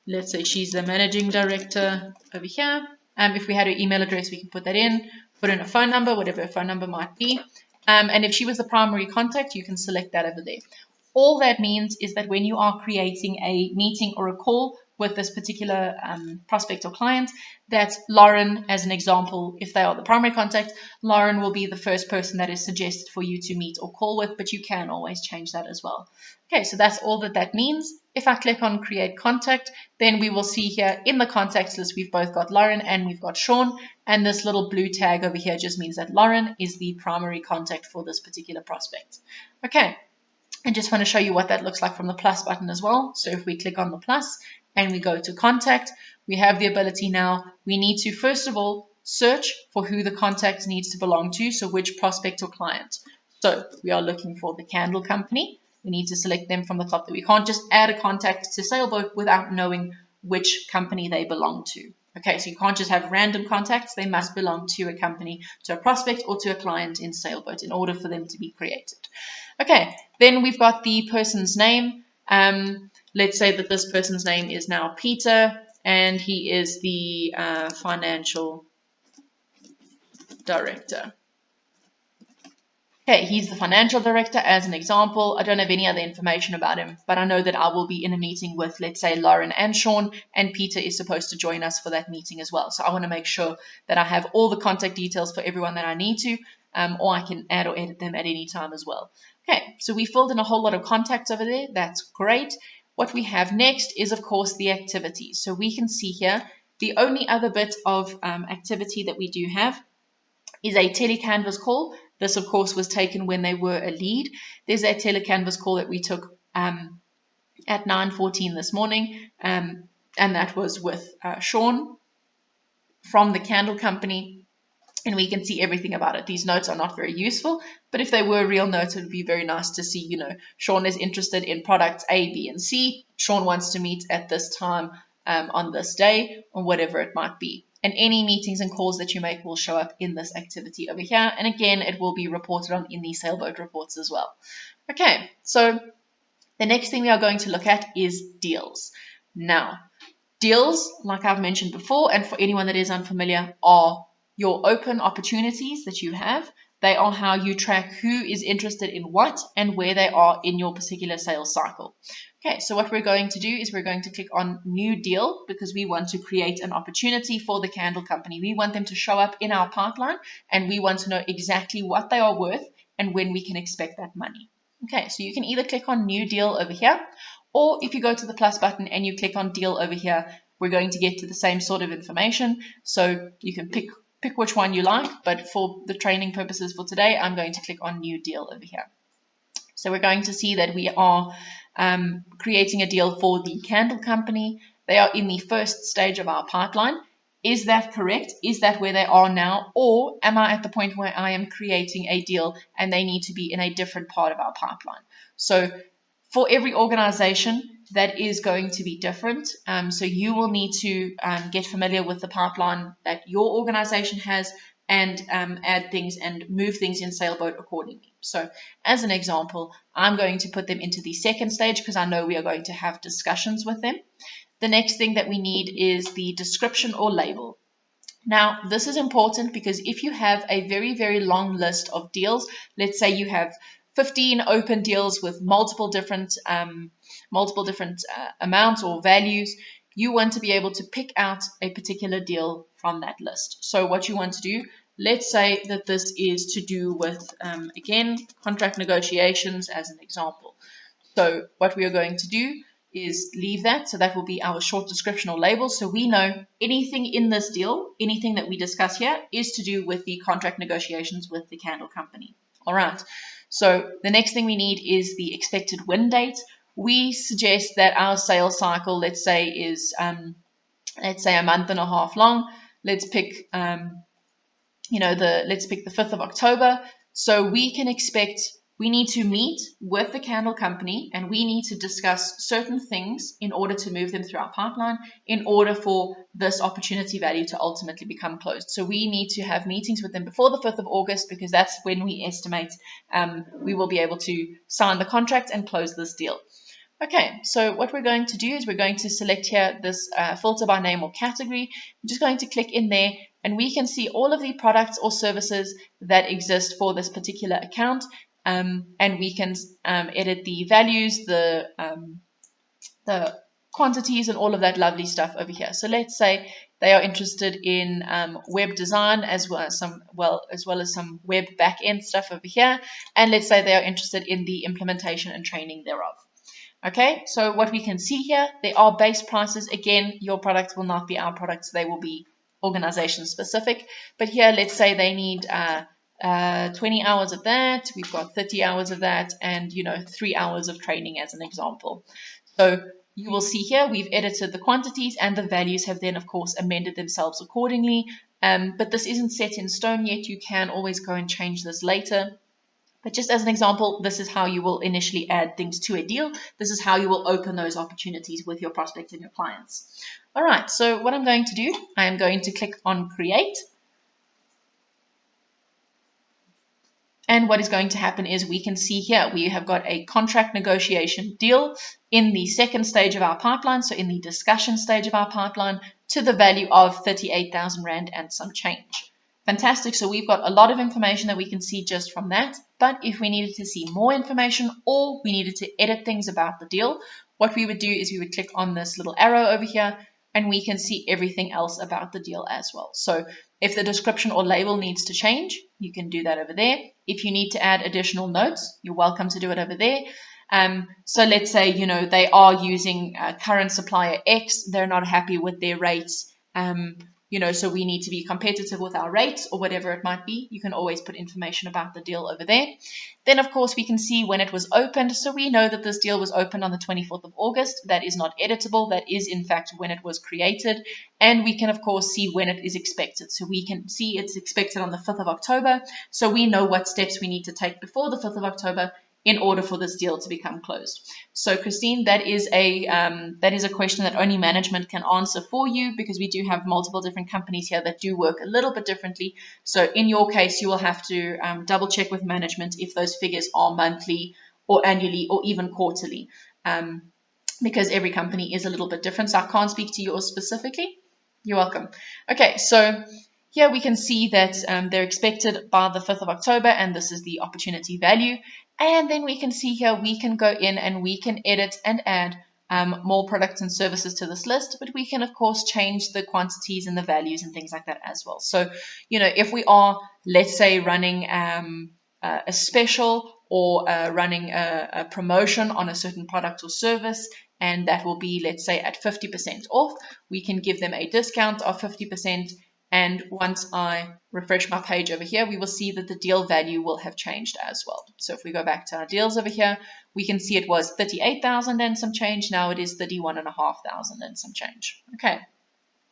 A: let's say she's the Managing Director over here. If we had her email address, we can put that in, put in a phone number, whatever her phone number might be. And if she was the primary contact, you can select that over there. All that means is that when you are creating a meeting or a call with this particular prospect or client, that Lauren, as an example, if they are the primary contact, Lauren will be the first person that is suggested for you to meet or call with, but you can always change that as well. Okay, so that's all that means. If I click on Create Contact, then we will see here in the contacts list, we've both got Lauren and we've got Sean, and this little blue tag over here just means that Lauren is the primary contact for this particular prospect. Okay. I just want to show you what that looks like from the plus button as well. So if we click on the plus and we go to contact, we have the ability now. We need to, first of all, search for who the contact needs to belong to. So which prospect or client. So we are looking for the Candle Company. We need to select them from the top. We can't just add a contact to Saleboat without knowing which company they belong to. Okay, so you can't just have random contacts. They must belong to a company, to a prospect, or to a client in Saleboat in order for them to be created. Okay, then we've got the person's name. let's say that this person's name is now Peter, and he is the financial director. Okay, he's the financial director as an example. I don't have any other information about him, but I know that I will be in a meeting with, let's say, Lauren and Sean, and Peter is supposed to join us for that meeting as well. So I want to make sure that I have all the contact details for everyone that I need to, or I can add or edit them at any time as well. Okay, so we filled in a whole lot of contacts over there. That's great. What we have next is, of course, the activities. So we can see here the only other bit of activity that we do have is a telecanvas call. This, of course, was taken when they were a lead. There's a telecanvas call that we took at 9:14 this morning, and that was with Sean from the candle company, and we can see everything about it. These notes are not very useful, but if they were real notes, it would be very nice to see, Sean is interested in products A, B, and C. Sean wants to meet at this time on this day, or whatever it might be. And any meetings and calls that you make will show up in this activity over here. And again, it will be reported on in the Saleboat reports as well. Okay, so the next thing we are going to look at is deals. Now, deals, like I've mentioned before, and for anyone that is unfamiliar, are your open opportunities that you have. They are how you track who is interested in what and where they are in your particular sales cycle. Okay, so what we're going to do is we're going to click on New Deal because we want to create an opportunity for the candle company. We want them to show up in our pipeline and we want to know exactly what they are worth and when we can expect that money. Okay, so you can either click on New Deal over here, or if you go to the plus button and you click on Deal over here, we're going to get to the same sort of information. So you can pick which one you like, but for the training purposes for today, I'm going to click on New Deal over here. So we're going to see that we are creating a deal for the candle company. They are in the first stage of our pipeline. Is that correct? Is that where they are now? Or am I at the point where I am creating a deal and they need to be in a different part of our pipeline? So for every organization, that is going to be different. So you will need to get familiar with the pipeline that your organization has and add things and move things in Saleboat accordingly. So as an example, I'm going to put them into the second stage because I know we are going to have discussions with them. The next thing that we need is the description or label. Now, this is important because if you have a very, very long list of deals, let's say you have 15 open deals with multiple different amounts or values, you want to be able to pick out a particular deal from that list. So what you want to do, let's say that this is to do with, again, contract negotiations as an example. So what we are going to do is leave that. So that will be our short description or label. So we know anything in this deal, anything that we discuss here is to do with the contract negotiations with the candle company. All right. So the next thing we need is the expected win date. We suggest that our sales cycle, let's say, is let's say a month and a half long. Let's pick let's pick the 5th of October. So we can expect we need to meet with the candle company and we need to discuss certain things in order to move them through our pipeline in order for this opportunity value to ultimately become closed. So we need to have meetings with them before the 5th of August because that's when we estimate we will be able to sign the contract and close this deal. Okay, so what we're going to do is we're going to select here this filter by name or category. I'm just going to click in there and we can see all of the products or services that exist for this particular account. And we can edit the values, the quantities, and all of that lovely stuff over here. So let's say they are interested in web design as well as some web back-end stuff over here. And let's say they are interested in the implementation and training thereof. Okay, so what we can see here, there are base prices. Again, your products will not be our products. They will be organization specific. But here, let's say they need 20 hours of that. We've got 30 hours of that and, 3 hours of training as an example. So you will see here, we've edited the quantities and the values have then, of course, amended themselves accordingly. But this isn't set in stone yet. You can always go and change this later. But just as an example, this is how you will initially add things to a deal. This is how you will open those opportunities with your prospects and your clients. All right, so what I'm going to do, I am going to click on Create. And what is going to happen is we can see here we have got a contract negotiation deal in the second stage of our pipeline, so in the discussion stage of our pipeline, to the value of 38,000 Rand and some change. Fantastic. So we've got a lot of information that we can see just from that. But if we needed to see more information or we needed to edit things about the deal, what we would do is we would click on this little arrow over here and we can see everything else about the deal as well. So if the description or label needs to change, you can do that over there. If you need to add additional notes, you're welcome to do it over there. So let's say, they are using current supplier X, they're not happy with their rates, so we need to be competitive with our rates or whatever it might be. You can always put information about the deal over there. Then, of course, we can see when it was opened. So we know that this deal was opened on the 24th of August. That is not editable. That is, in fact, when it was created. And we can, of course, see when it is expected. So we can see it's expected on the 5th of October. So we know what steps we need to take before the 5th of October in order for this deal to become closed. So Christine, that is a question that only management can answer for you, because we do have multiple different companies here that do work a little bit differently. So in your case, you will have to double check with management if those figures are monthly or annually or even quarterly, because every company is a little bit different. So I can't speak to yours specifically. You're welcome. Okay, so here we can see that they're expected by the 5th of October, and this is the opportunity value. And then we can see here we can go in and we can edit and add more products and services to this list, but we can, of course, change the quantities and the values and things like that as well. So, if we are, let's say, running a special or running a promotion on a certain product or service, and that will be, let's say, at 50% off, we can give them a discount of 50%. And once I refresh my page over here, we will see that the deal value will have changed as well. So if we go back to our deals over here, we can see it was 38,000 and some change. Now it is 31,500 and some change. Okay.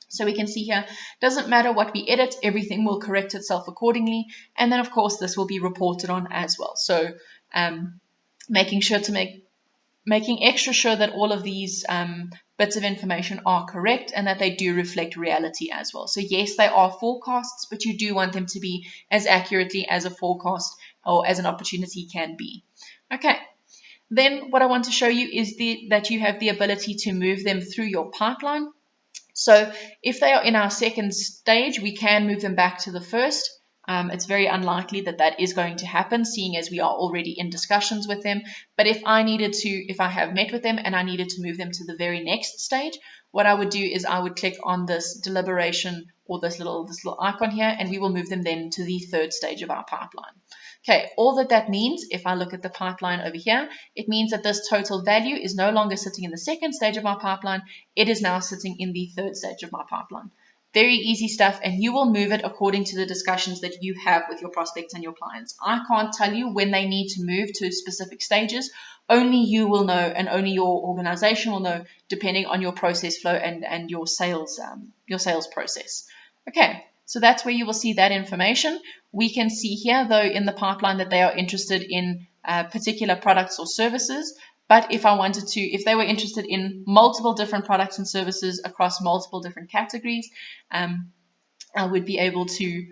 A: So we can see here, doesn't matter what we edit, everything will correct itself accordingly. And then, of course, this will be reported on as well. So making extra sure that all of these bits of information are correct and that they do reflect reality as well. So yes, they are forecasts, but you do want them to be as accurately as a forecast or as an opportunity can be. Okay. Then what I want to show you is that you have the ability to move them through your pipeline. So if they are in our second stage, we can move them back to the first. It's very unlikely that that is going to happen, seeing as we are already in discussions with them. But if I have met with them and I needed to move them to the very next stage, what I would do is I would click on this deliberation or this little icon here, and we will move them then to the third stage of our pipeline. Okay, all that means, if I look at the pipeline over here, it means that this total value is no longer sitting in the second stage of my pipeline. It is now sitting in the third stage of my pipeline. Very easy stuff, and you will move it according to the discussions that you have with your prospects and your clients. I can't tell you when they need to move to specific stages. Only you will know, and only your organization will know, depending on your process flow and your sales process. Okay, so that's where you will see that information. We can see here, though, in the pipeline that they are interested in particular products or services. But if they were interested in multiple different products and services across multiple different categories, I would be able to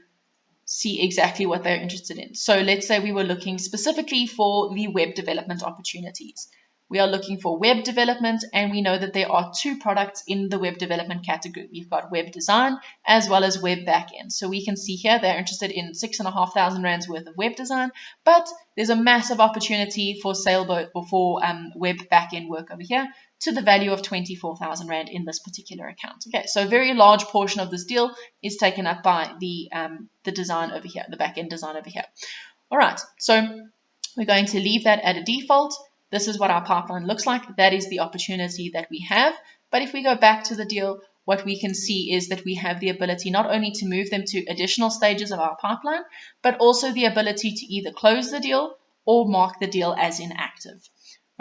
A: see exactly what they're interested in. So let's say we were looking specifically for the web development opportunities. We are looking for web development, and we know that there are two products in the web development category. We've got web design as well as web backend. So we can see here they're interested in 6,500 Rands worth of web design, but there's a massive opportunity for Saleboat or for web backend work over here to the value of 24,000 Rand in this particular account. Okay, so a very large portion of this deal is taken up by the design over here, the backend design over here. All right, so we're going to leave that at a default. This is what our pipeline looks like. That is the opportunity that we have. But if we go back to the deal, what we can see is that we have the ability not only to move them to additional stages of our pipeline, but also the ability to either close the deal or mark the deal as inactive.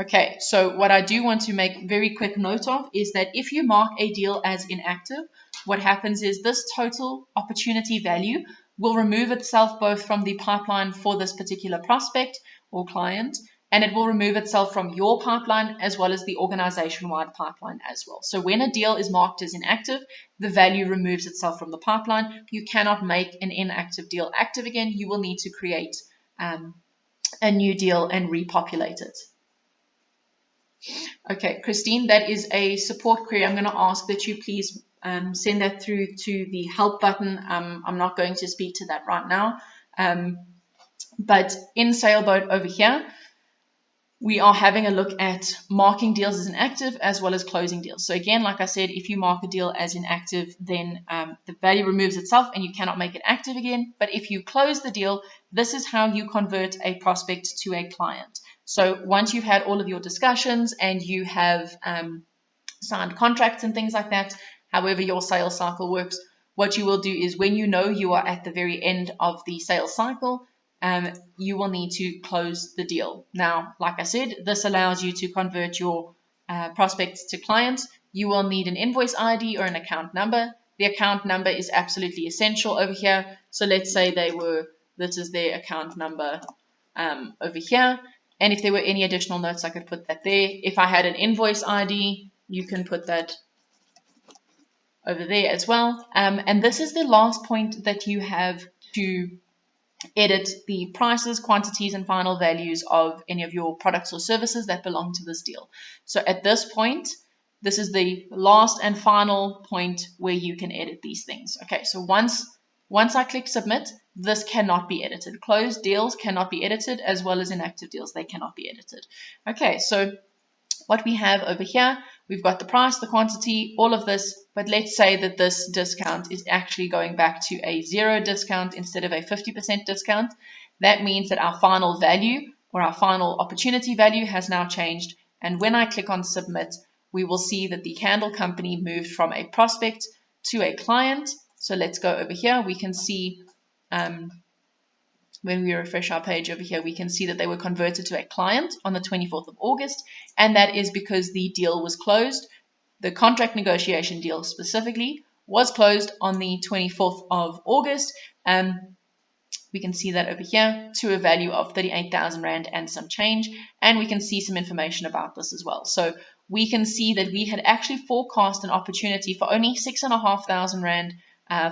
A: Okay, so what I do want to make very quick note of is that if you mark a deal as inactive, what happens is this total opportunity value will remove itself both from the pipeline for this particular prospect or client, and it will remove itself from your pipeline as well as the organization-wide pipeline as well. So when a deal is marked as inactive, the value removes itself from the pipeline. You cannot make an inactive deal active again. You will need to create a new deal and repopulate it. Okay, Christine, that is a support query. I'm going to ask that you please send that through to the help button. I'm not going to speak to that right now. But in Saleboat over here, we are having a look at marking deals as inactive as well as closing deals. So again, like I said, if you mark a deal as inactive, then the value removes itself and you cannot make it active again. But if you close the deal, this is how you convert a prospect to a client. So once you've had all of your discussions and you have signed contracts and things like that, however your sales cycle works, what you will do is when you know you are at the very end of the sales cycle, you will need to close the deal. Now, like I said, this allows you to convert your prospects to clients. You will need an invoice ID or an account number. The account number is absolutely essential over here. So let's say this is their account number over here. And if there were any additional notes, I could put that there. If I had an invoice ID, you can put that over there as well. And this is the last point that you have to edit the prices, quantities, and final values of any of your products or services that belong to this deal. So at this point, this is the last and final point where you can edit these things. Okay, so once I click submit, this cannot be edited. Closed deals cannot be edited, as well as inactive deals, they cannot be edited. Okay, so what we have over here, we've got the price, the quantity, all of this, but let's say that this discount is actually going back to a 0 discount instead of a 50% discount. That means that our final value or our final opportunity value has now changed. And when I click on submit, we will see that the candle company moved from a prospect to a client. So let's go over here. We can see when we refresh our page over here, we can see that they were converted to a client on the 24th of August, and that is because the deal was closed. The contract negotiation deal specifically was closed on the 24th of August. We can see that over here to a value of 38,000 Rand and some change, and we can see some information about this as well. So we can see that we had actually forecast an opportunity for only 6,500 Rand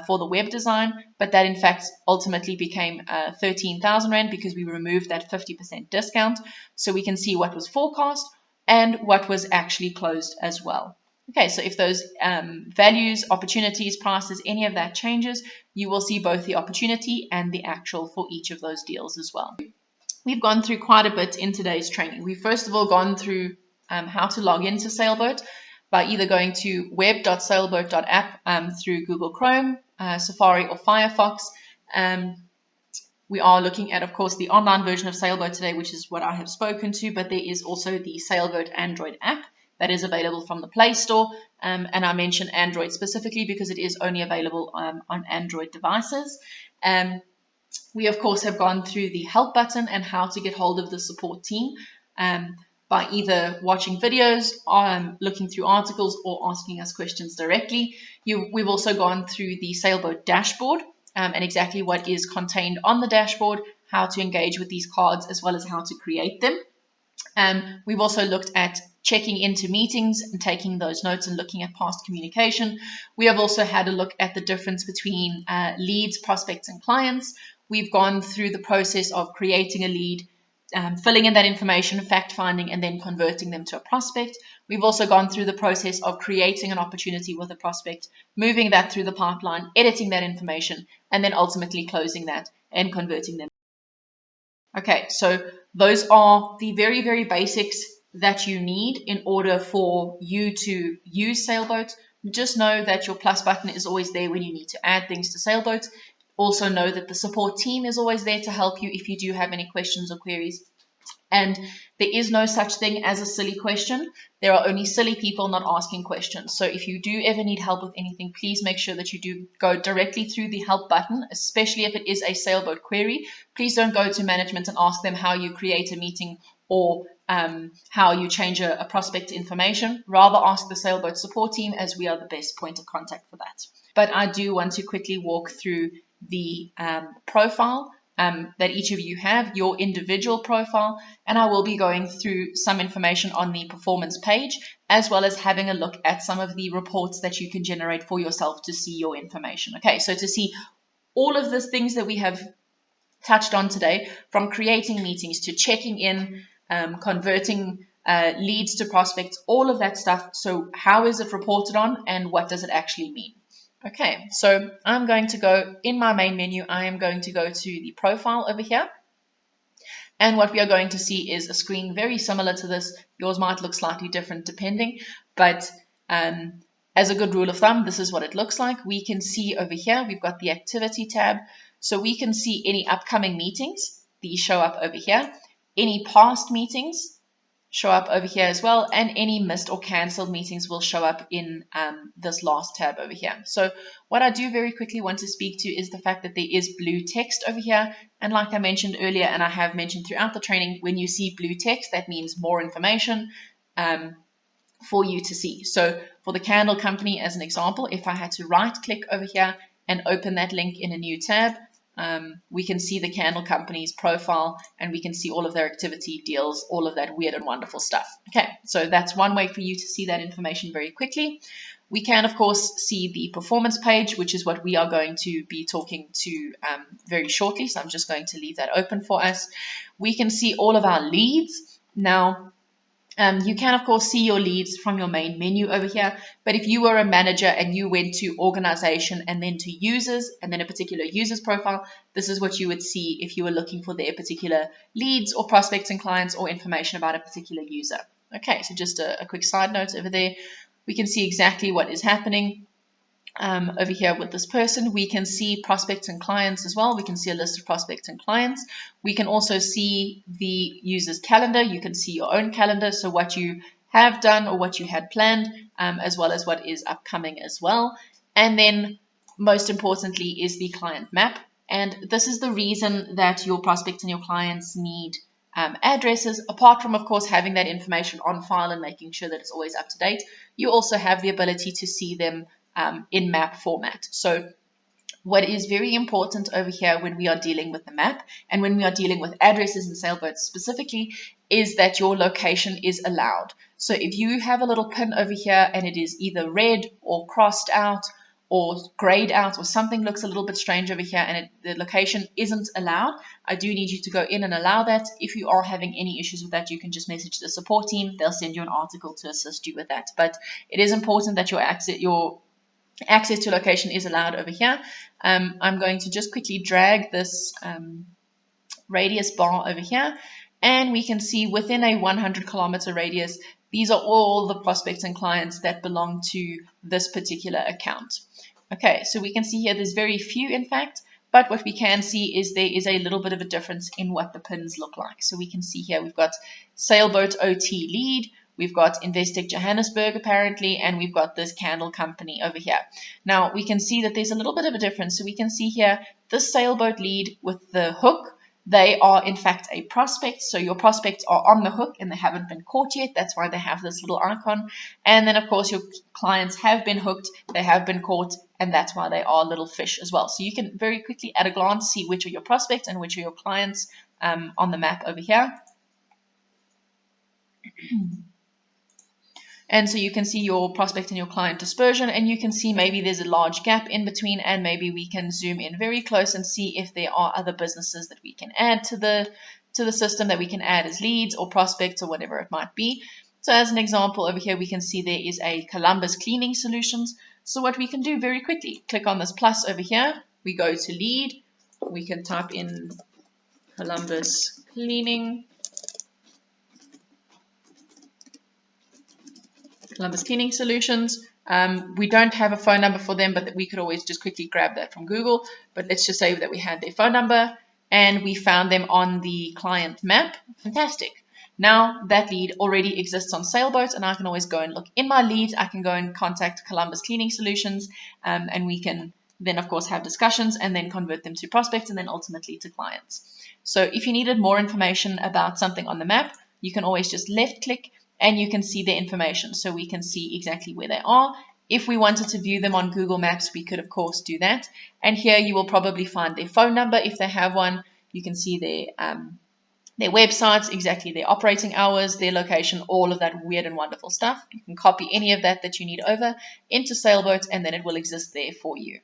A: for the web design, but that in fact ultimately became 13,000 Rand because we removed that 50% discount. So we can see what was forecast and what was actually closed as well. Okay, so if those values, opportunities, prices, any of that changes, you will see both the opportunity and the actual for each of those deals as well. We've gone through quite a bit in today's training. We've first of all gone through how to log into Saleboat by either going to web.saleboat.app through Google Chrome, Safari, or Firefox. We are looking at, of course, the online version of Saleboat today, which is what I have spoken to, but there is also the Saleboat Android app that is available from the Play Store. And I mention Android specifically because it is only available on Android devices. We, of course, have gone through the help button and how to get hold of the support team by either watching videos, looking through articles, or asking us questions directly. We've also gone through the Saleboat dashboard and exactly what is contained on the dashboard, how to engage with these cards, as well as how to create them. We've also looked at checking into meetings and taking those notes and looking at past communication. We have also had a look at the difference between leads, prospects, and clients. We've gone through the process of creating a lead, filling in that information, fact-finding, and then converting them to a prospect. We've also gone through the process of creating an opportunity with a prospect, moving that through the pipeline, editing that information, and then ultimately closing that and converting them. Okay, so those are the very, very basics that you need in order for you to use Saleboat. Just know that your plus button is always there when you need to add things to Saleboat. Also know that the support team is always there to help you if you do have any questions or queries. And there is no such thing as a silly question. There are only silly people not asking questions. So if you do ever need help with anything, please make sure that you do go directly through the help button, especially if it is a Saleboat query. Please don't go to management and ask them how you create a meeting or how you change a prospect information. Rather ask the Saleboat support team, as we are the best point of contact for that. But I do want to quickly walk through the profile that each of you have, your individual profile, and I will be going through some information on the performance page, as well as having a look at some of the reports that you can generate for yourself to see your information. Okay, so to see all of the things that we have touched on today, from creating meetings to checking in, converting leads to prospects, all of that stuff. So how is it reported on and what does it actually mean? Okay, so I'm going to go in my main menu. I am going to go to the profile over here. And what we are going to see is a screen very similar to this. Yours might look slightly different depending, but as a good rule of thumb, this is what it looks like. We can see over here, we've got the activity tab. So we can see any upcoming meetings. These show up over here. Any past meetings show up over here as well, and any missed or cancelled meetings will show up in this last tab over here. So what I do very quickly want to speak to is the fact that there is blue text over here, and like I mentioned earlier, and I have mentioned throughout the training, when you see blue text, that means more information for you to see. So for the candle company, as an example, if I had to right click over here and open that link in a new tab, we can see the candle company's profile, and we can see all of their activity, deals, all of that weird and wonderful stuff. Okay, so that's one way for you to see that information very quickly. We can, of course, see the performance page, which is what we are going to be talking to very shortly. So I'm just going to leave that open for us. We can see all of our leads. Now, you can, of course, see your leads from your main menu over here, but if you were a manager and you went to organization and then to users and then a particular user's profile, this is what you would see if you were looking for their particular leads or prospects and clients or information about a particular user. Okay, so just a quick side note over there. We can see exactly what is happening. Over here with this person, we can see prospects and clients as well. We can see a list of prospects and clients. We can also see the user's calendar. You can see your own calendar, so what you have done or what you had planned, as well as what is upcoming as well. And then most importantly is the client map. And this is the reason that your prospects and your clients need addresses. Apart from, of course, having that information on file and making sure that it's always up to date, you also have the ability to see them in map format. So what is very important over here when we are dealing with the map and when we are dealing with addresses and sailboats specifically is that your location is allowed. So if you have a little pin over here and it is either red or crossed out or grayed out or something looks a little bit strange over here and the location isn't allowed, I do need you to go in and allow that. If you are having any issues with that, you can just message the support team. They'll send you an article to assist you with that. But it is important that your access to location is allowed over here. I'm going to just quickly drag this radius bar over here, and we can see within a 100-kilometer radius, these are all the prospects and clients that belong to this particular account. Okay, so we can see here there's very few, in fact, but what we can see is there is a little bit of a difference in what the pins look like. So we can see here we've got Sailboat OT lead, we've got Investec Johannesburg apparently, and we've got this candle company over here. Now we can see that there's a little bit of a difference. So we can see here this sailboat lead with the hook, they are in fact a prospect. So your prospects are on the hook and they haven't been caught yet. That's why they have this little icon. And then of course your clients have been hooked, they have been caught, and that's why they are little fish as well. So you can very quickly at a glance see which are your prospects and which are your clients on the map over here. And so you can see your prospect and your client dispersion, and you can see maybe there's a large gap in between, and maybe we can zoom in very close and see if there are other businesses that we can add to the system, that we can add as leads or prospects or whatever it might be. So as an example over here, we can see there is a Columbus Cleaning Solutions. So what we can do very quickly, click on this plus over here, we go to lead, we can type in Columbus Cleaning Solutions. We don't have a phone number for them, but we could always just quickly grab that from Google. But let's just say that we had their phone number and we found them on the client map. Fantastic. Now that lead already exists on Sailboat, and I can always go and look in my leads. I can go and contact Columbus Cleaning Solutions, and we can then of course have discussions and then convert them to prospects and then ultimately to clients. So if you needed more information about something on the map, you can always just left click and you can see their information. So we can see exactly where they are. If we wanted to view them on Google Maps, we could of course do that. And here you will probably find their phone number if they have one. You can see their websites, exactly their operating hours, their location, all of that weird and wonderful stuff. You can copy any of that you need over into Sailboat, and then it will exist there for you.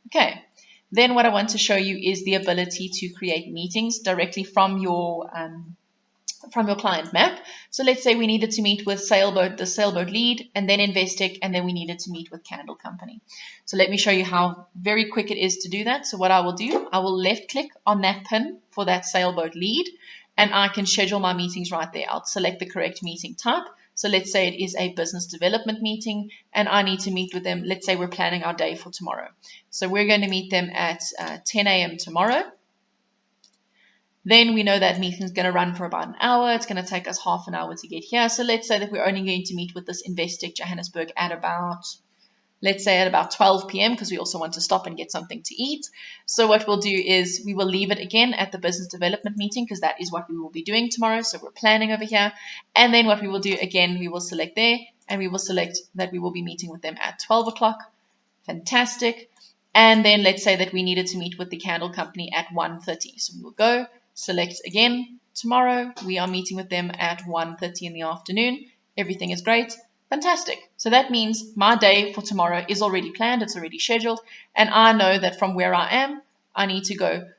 A: Okay, Then what I want to show you is the ability to create meetings directly from your client map. So let's say we needed to meet with Saleboat, the Saleboat lead, and then Investec, and then we needed to meet with Candle Company. So let me show you how very quick it is to do that. So what I will do, I will left click on that pin for that Saleboat lead, and I can schedule my meetings right there. I'll select the correct meeting type. So let's say it is a business development meeting, and I need to meet with them. Let's say we're planning our day for tomorrow. So we're going to meet them at 10 a.m. tomorrow. Then we know that meeting is going to run for about an hour. It's going to take us half an hour to get here. So let's say that we're only going to meet with this Investec Johannesburg at about, let's say at about 12 p.m. because we also want to stop and get something to eat. So what we'll do is we will leave it again at the business development meeting because that is what we will be doing tomorrow. So we're planning over here. And then what we will do again, we will select there and we will select that we will be meeting with them at 12 o'clock. Fantastic. And then let's say that we needed to meet with the Candle Company at 1:30. So we will go. Select again, tomorrow we are meeting with them at 1:30 in the afternoon. Everything is great. Fantastic. So that means my day for tomorrow is already planned, it's already scheduled, and I know that from where I am, I need to go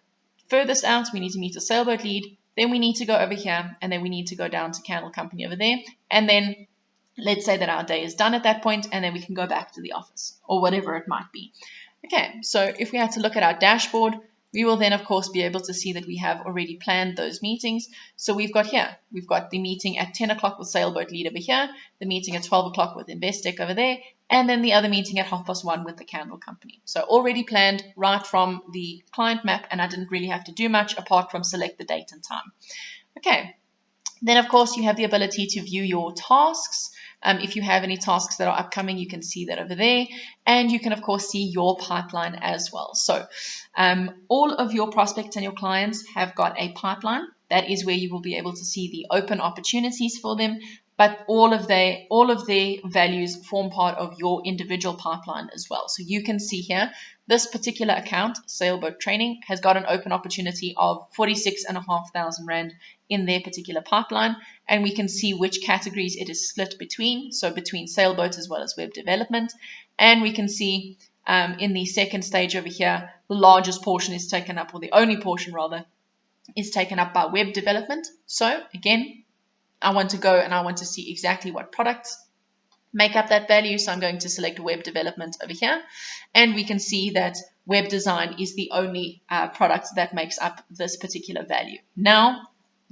A: furthest out, we need to meet a Sailboat lead, then we need to go over here, and then we need to go down to Candle Company over there, and then let's say that our day is done at that point, and then we can go back to the office, or whatever it might be. Okay, so if we had to look at our dashboard, we will then, of course, be able to see that we have already planned those meetings. So we've got here, we've got the meeting at 10 o'clock with Sailboat lead over here, the meeting at 12 o'clock with Investec over there, and then the other meeting at 1:30 with the Candle Company. So already planned right from the client map, and I didn't really have to do much apart from select the date and time. Okay, then, of course, you have the ability to view your tasks. If you have any tasks that are upcoming, you can see that over there. And you can, of course, see your pipeline as well. So all of your prospects and your clients have got a pipeline. That is where you will be able to see the open opportunities for them. But all of their values form part of your individual pipeline as well. So you can see here, this particular account, Sailboat Training, has got an open opportunity of 46,500 Rand in their particular pipeline. And we can see which categories it is split between. So between sailboats as well as web development. And we can see in the second stage over here, the largest portion is taken up, or the only portion rather, is taken up by web development. So again, I want to go and I want to see exactly what products make up that value. So I'm going to select web development over here. And we can see that web design is the only product that makes up this particular value. Now,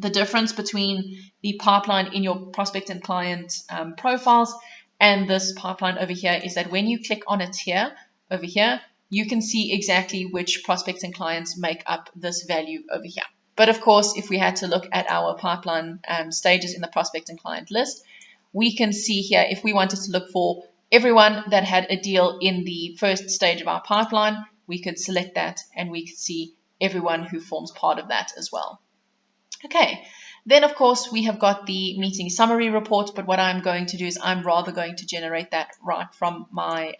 A: the difference between the pipeline in your prospect and client profiles and this pipeline over here is that when you click on it here, over here, you can see exactly which prospects and clients make up this value over here. But of course, if we had to look at our pipeline stages in the prospect and client list, we can see here if we wanted to look for everyone that had a deal in the first stage of our pipeline, we could select that and we could see everyone who forms part of that as well. Okay, then of course we have got the meeting summary report, but what I'm going to do is I'm rather going to generate that right from my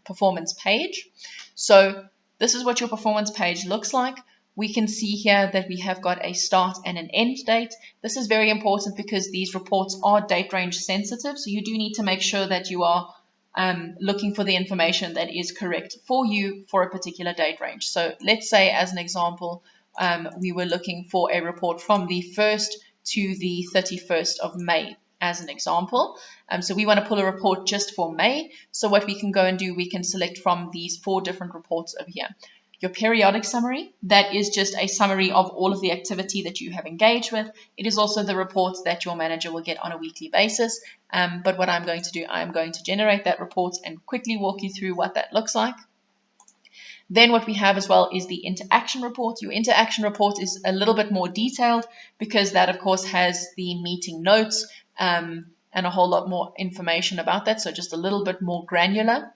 A: performance page. So this is what your performance page looks like. We can see here that we have got a start and an end date. This is very important because these reports are date range sensitive, so you do need to make sure that you are looking for the information that is correct for you for a particular date range. So let's say, as an example, we were looking for a report from the 1st to the 31st of May, as an example. So we want to pull a report just for May. So what we can go and do, we can select from these 4 different reports over here. Your periodic summary, that is just a summary of all of the activity that you have engaged with. It is also the reports that your manager will get on a weekly basis. But what I'm going to do, I'm going to generate that report and quickly walk you through what that looks like. Then what we have as well is the interaction report. Your interaction report is a little bit more detailed because that, of course, has the meeting notes and a whole lot more information about that. So just a little bit more granular.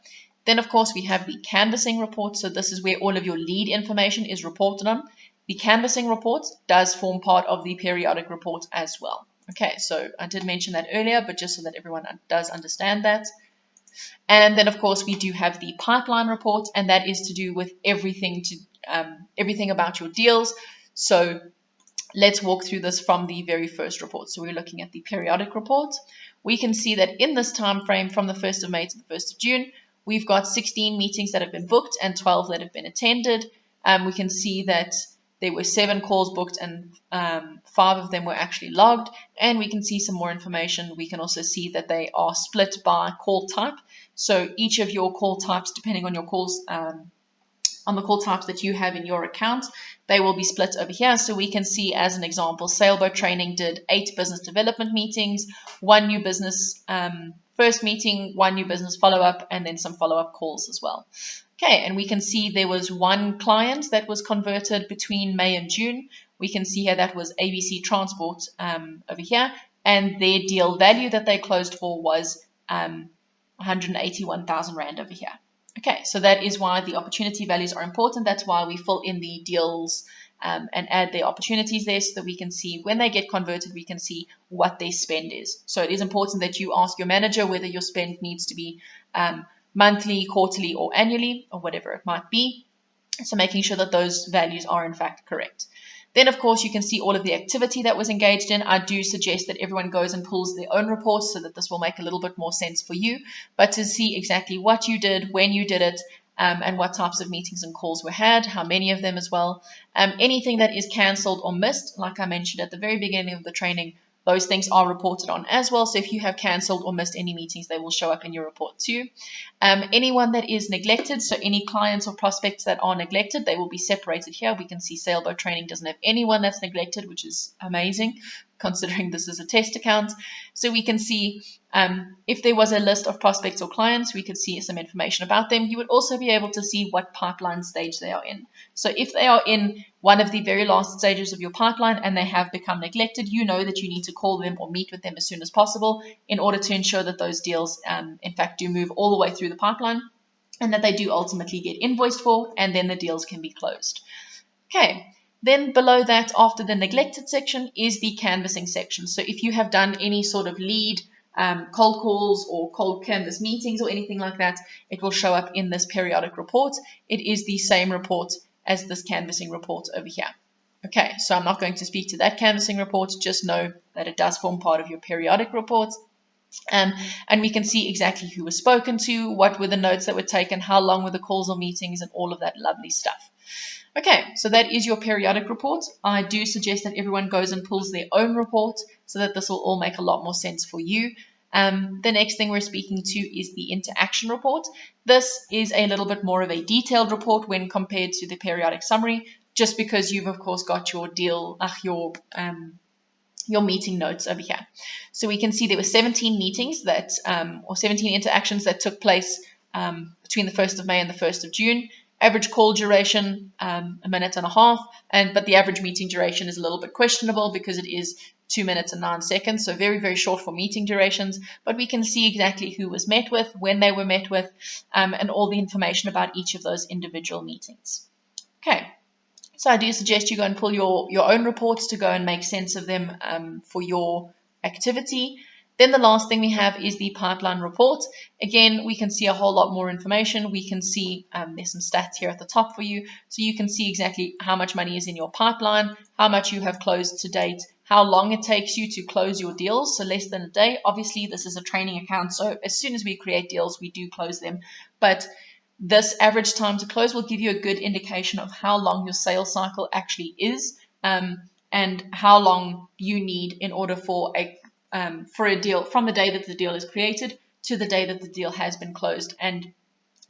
A: Then, of course, we have the canvassing report. So this is where all of your lead information is reported on. The canvassing report does form part of the periodic report as well. Okay, so I did mention that earlier, but just so that everyone does understand that. And then, of course, we do have the pipeline report, and that is to do with everything about your deals. So let's walk through this from the very first report. So we're looking at the periodic report. We can see that in this time frame from the 1st of May to the 1st of June, we've got 16 meetings that have been booked and 12 that have been attended. we can see that there were 7 calls booked and 5 of them were actually logged, and we can see some more information. We can also see that they are split by call type. So each of your call types, depending on your calls, on the call types that you have in your account, they will be split over here. So we can see, as an example, Sailboat Training did 8 business development meetings, 1 new business first meeting, 1 new business follow-up, and then some follow-up calls as well. Okay, and we can see there was 1 client that was converted between May and June. We can see here that was ABC Transport over here, and their deal value that they closed for was 181,000 Rand over here. Okay, so that is why the opportunity values are important. That's why we fill in the deals and add their opportunities there so that we can see when they get converted, we can see what their spend is. So it is important that you ask your manager whether your spend needs to be monthly, quarterly, or annually, or whatever it might be. So making sure that those values are in fact correct. Then, of course, you can see all of the activity that was engaged in. I do suggest that everyone goes and pulls their own reports so that this will make a little bit more sense for you. But to see exactly what you did, when you did it, and what types of meetings and calls were had, how many of them as well. Anything that is cancelled or missed, like I mentioned at the very beginning of the training, those things are reported on as well. So if you have cancelled or missed any meetings, they will show up in your report too. Anyone that is neglected, so any clients or prospects that are neglected, they will be separated here. We can see Sailboat Training doesn't have anyone that's neglected, which is amazing considering this is a test account. So we can see if there was a list of prospects or clients, we could see some information about them. You would also be able to see what pipeline stage they are in. So if they are in one of the very last stages of your pipeline and they have become neglected, you know that you need to call them or meet with them as soon as possible in order to ensure that those deals, in fact, do move all the way through the pipeline and that they do ultimately get invoiced for, and then the deals can be closed. Okay. Then below that, after the neglected section, is the canvassing section. So if you have done any sort of lead, cold calls or cold canvas meetings or anything like that, it will show up in this periodic report. It is the same report as this canvassing report over here. Okay, so I'm not going to speak to that canvassing report. Just know that it does form part of your periodic report. And we can see exactly who was spoken to, what were the notes that were taken, how long were the calls or meetings, and all of that lovely stuff. Okay, so that is your periodic report. I do suggest that everyone goes and pulls their own report so that this will all make a lot more sense for you. The next thing we're speaking to is the interaction report. This is a little bit more of a detailed report when compared to the periodic summary, just because you've of course got your your meeting notes over here. So we can see there were 17 meetings that, or 17 interactions that took place between the 1st of May and the 1st of June. Average call duration, 1.5 minutes, but the average meeting duration is a little bit questionable because it is 2 minutes and 9 seconds, so very, very short for meeting durations, but we can see exactly who was met with, when they were met with, and all the information about each of those individual meetings. Okay, so I do suggest you go and pull your own reports to go and make sense of them for your activity. Then the last thing we have is the pipeline report. Again, we can see a whole lot more information. We can see there's some stats here at the top for you. So you can see exactly how much money is in your pipeline, how much you have closed to date, how long it takes you to close your deals, so less than a day. Obviously, this is a training account, so as soon as we create deals, we do close them. But this average time to close will give you a good indication of how long your sales cycle actually is and how long you need in order for a deal from the day that the deal is created to the day that the deal has been closed. And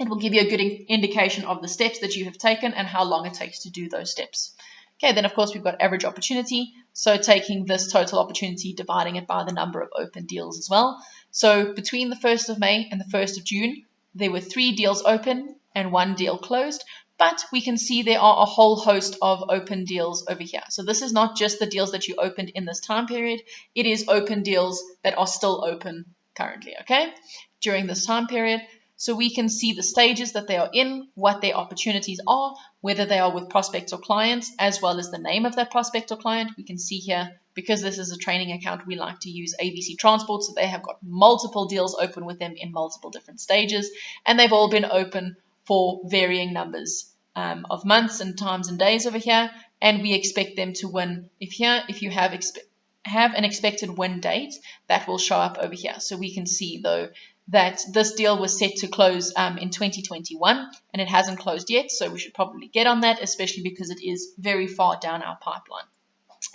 A: it will give you a good indication of the steps that you have taken and how long it takes to do those steps. Okay, then of course we've got average opportunity. So taking this total opportunity, dividing it by the number of open deals as well. So between the 1st of May and the 1st of June, there were 3 deals open and 1 deal closed. But we can see there are a whole host of open deals over here. So this is not just the deals that you opened in this time period. It is open deals that are still open currently, okay, during this time period. So we can see the stages that they are in, what their opportunities are, whether they are with prospects or clients, as well as the name of that prospect or client. We can see here, because this is a training account, we like to use ABC Transport, so they have got multiple deals open with them in multiple different stages, and they've all been open for varying numbers of months and times and days over here, and we expect them to win. If you have an expected win date, that will show up over here. So we can see, though, that this deal was set to close in 2021 and it hasn't closed yet, so we should probably get on that, especially because it is very far down our pipeline.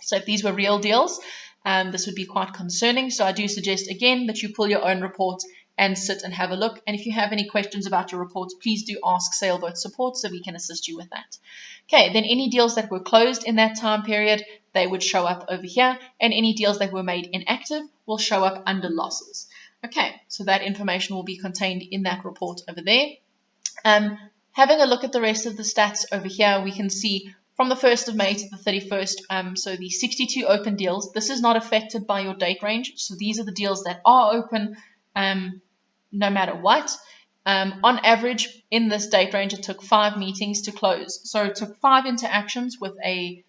A: So if these were real deals, this would be quite concerning. So I do suggest again that you pull your own report and sit and have a look. And if you have any questions about your reports, please do ask Saleboat support so we can assist you with that. Okay, then any deals that were closed in that time period, they would show up over here, and any deals that were made inactive will show up under losses. Okay, so that information will be contained in that report over there. Having a look at the rest of the stats over here, we can see from the 1st of May to the 31st, so the 62 open deals, this is not affected by your date range. So these are the deals that are open no matter what. On average, in this date range, it took 5 meetings to close. So it took 5 interactions with a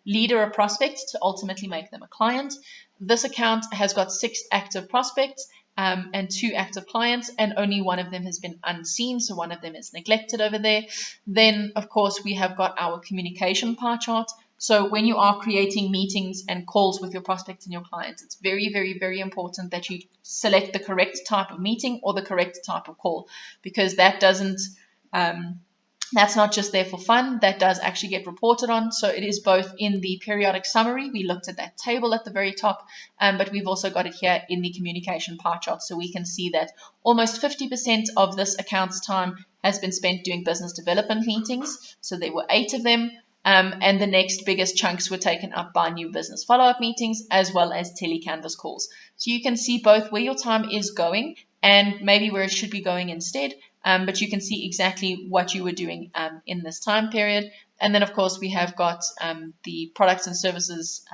A: leader or prospect to ultimately make them a client. This account has got 6 active prospects and 2 active clients, and only one of them has been unseen, so one of them is neglected over there. Then, of course, we have got our communication pie chart. So when you are creating meetings and calls with your prospects and your clients, it's very, very, very important that you select the correct type of meeting or the correct type of call, because that doesn't that's not just there for fun, that does actually get reported on. So it is both in the periodic summary, we looked at that table at the very top, but we've also got it here in the communication pie chart. So we can see that almost 50% of this account's time has been spent doing business development meetings. So there were 8 of them. And the next biggest chunks were taken up by new business follow-up meetings as well as telecanvas calls. So you can see both where your time is going and maybe where it should be going instead. But you can see exactly what you were doing in this time period. And then, of course, we have got the products and services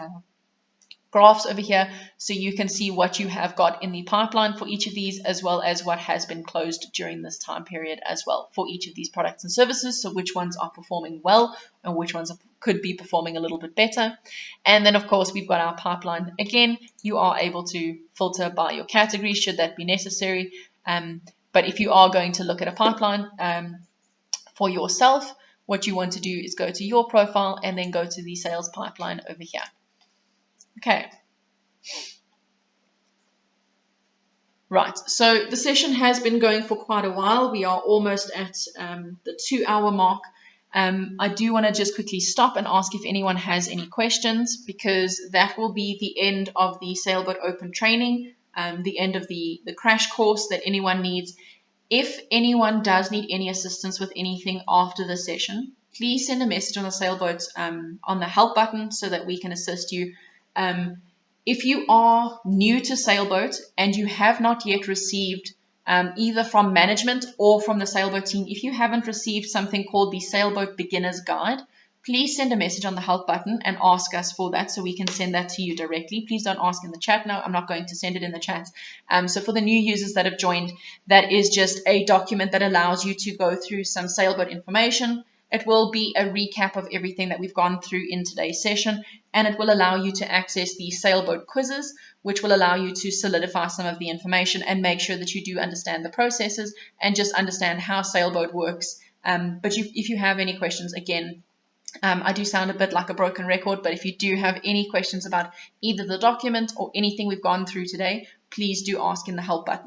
A: graphs over here, so you can see what you have got in the pipeline for each of these, as well as what has been closed during this time period as well for each of these products and services, so which ones are performing well and which ones could be performing a little bit better. And then, of course, we've got our pipeline. Again, you are able to filter by your category should that be necessary. But if you are going to look at a pipeline for yourself, what you want to do is go to your profile and then go to the sales pipeline over here. Okay. Right, so the session has been going for quite a while. We are almost at the 2-hour mark. I do want to just quickly stop and ask if anyone has any questions, because that will be the end of the Saleboat Open training, the end of the crash course that anyone needs. If anyone does need any assistance with anything after the session, please send a message on the Sailboat on the help button so that we can assist you. If you are new to Sailboat and you have not yet received either from management or from the Sailboat team, if you haven't received something called the Sailboat Beginner's Guide, please send a message on the help button and ask us for that so we can send that to you directly. Please don't ask in the chat now. I'm not going to send it in the chat. So for the new users that have joined, that is just a document that allows you to go through some Sailboat information. It will be a recap of everything that we've gone through in today's session, and it will allow you to access the Sailboat quizzes, which will allow you to solidify some of the information and make sure that you do understand the processes and just understand how Sailboat works. But if you have any questions, again, I do sound a bit like a broken record, but if you do have any questions about either the document or anything we've gone through today, please do ask in the help button.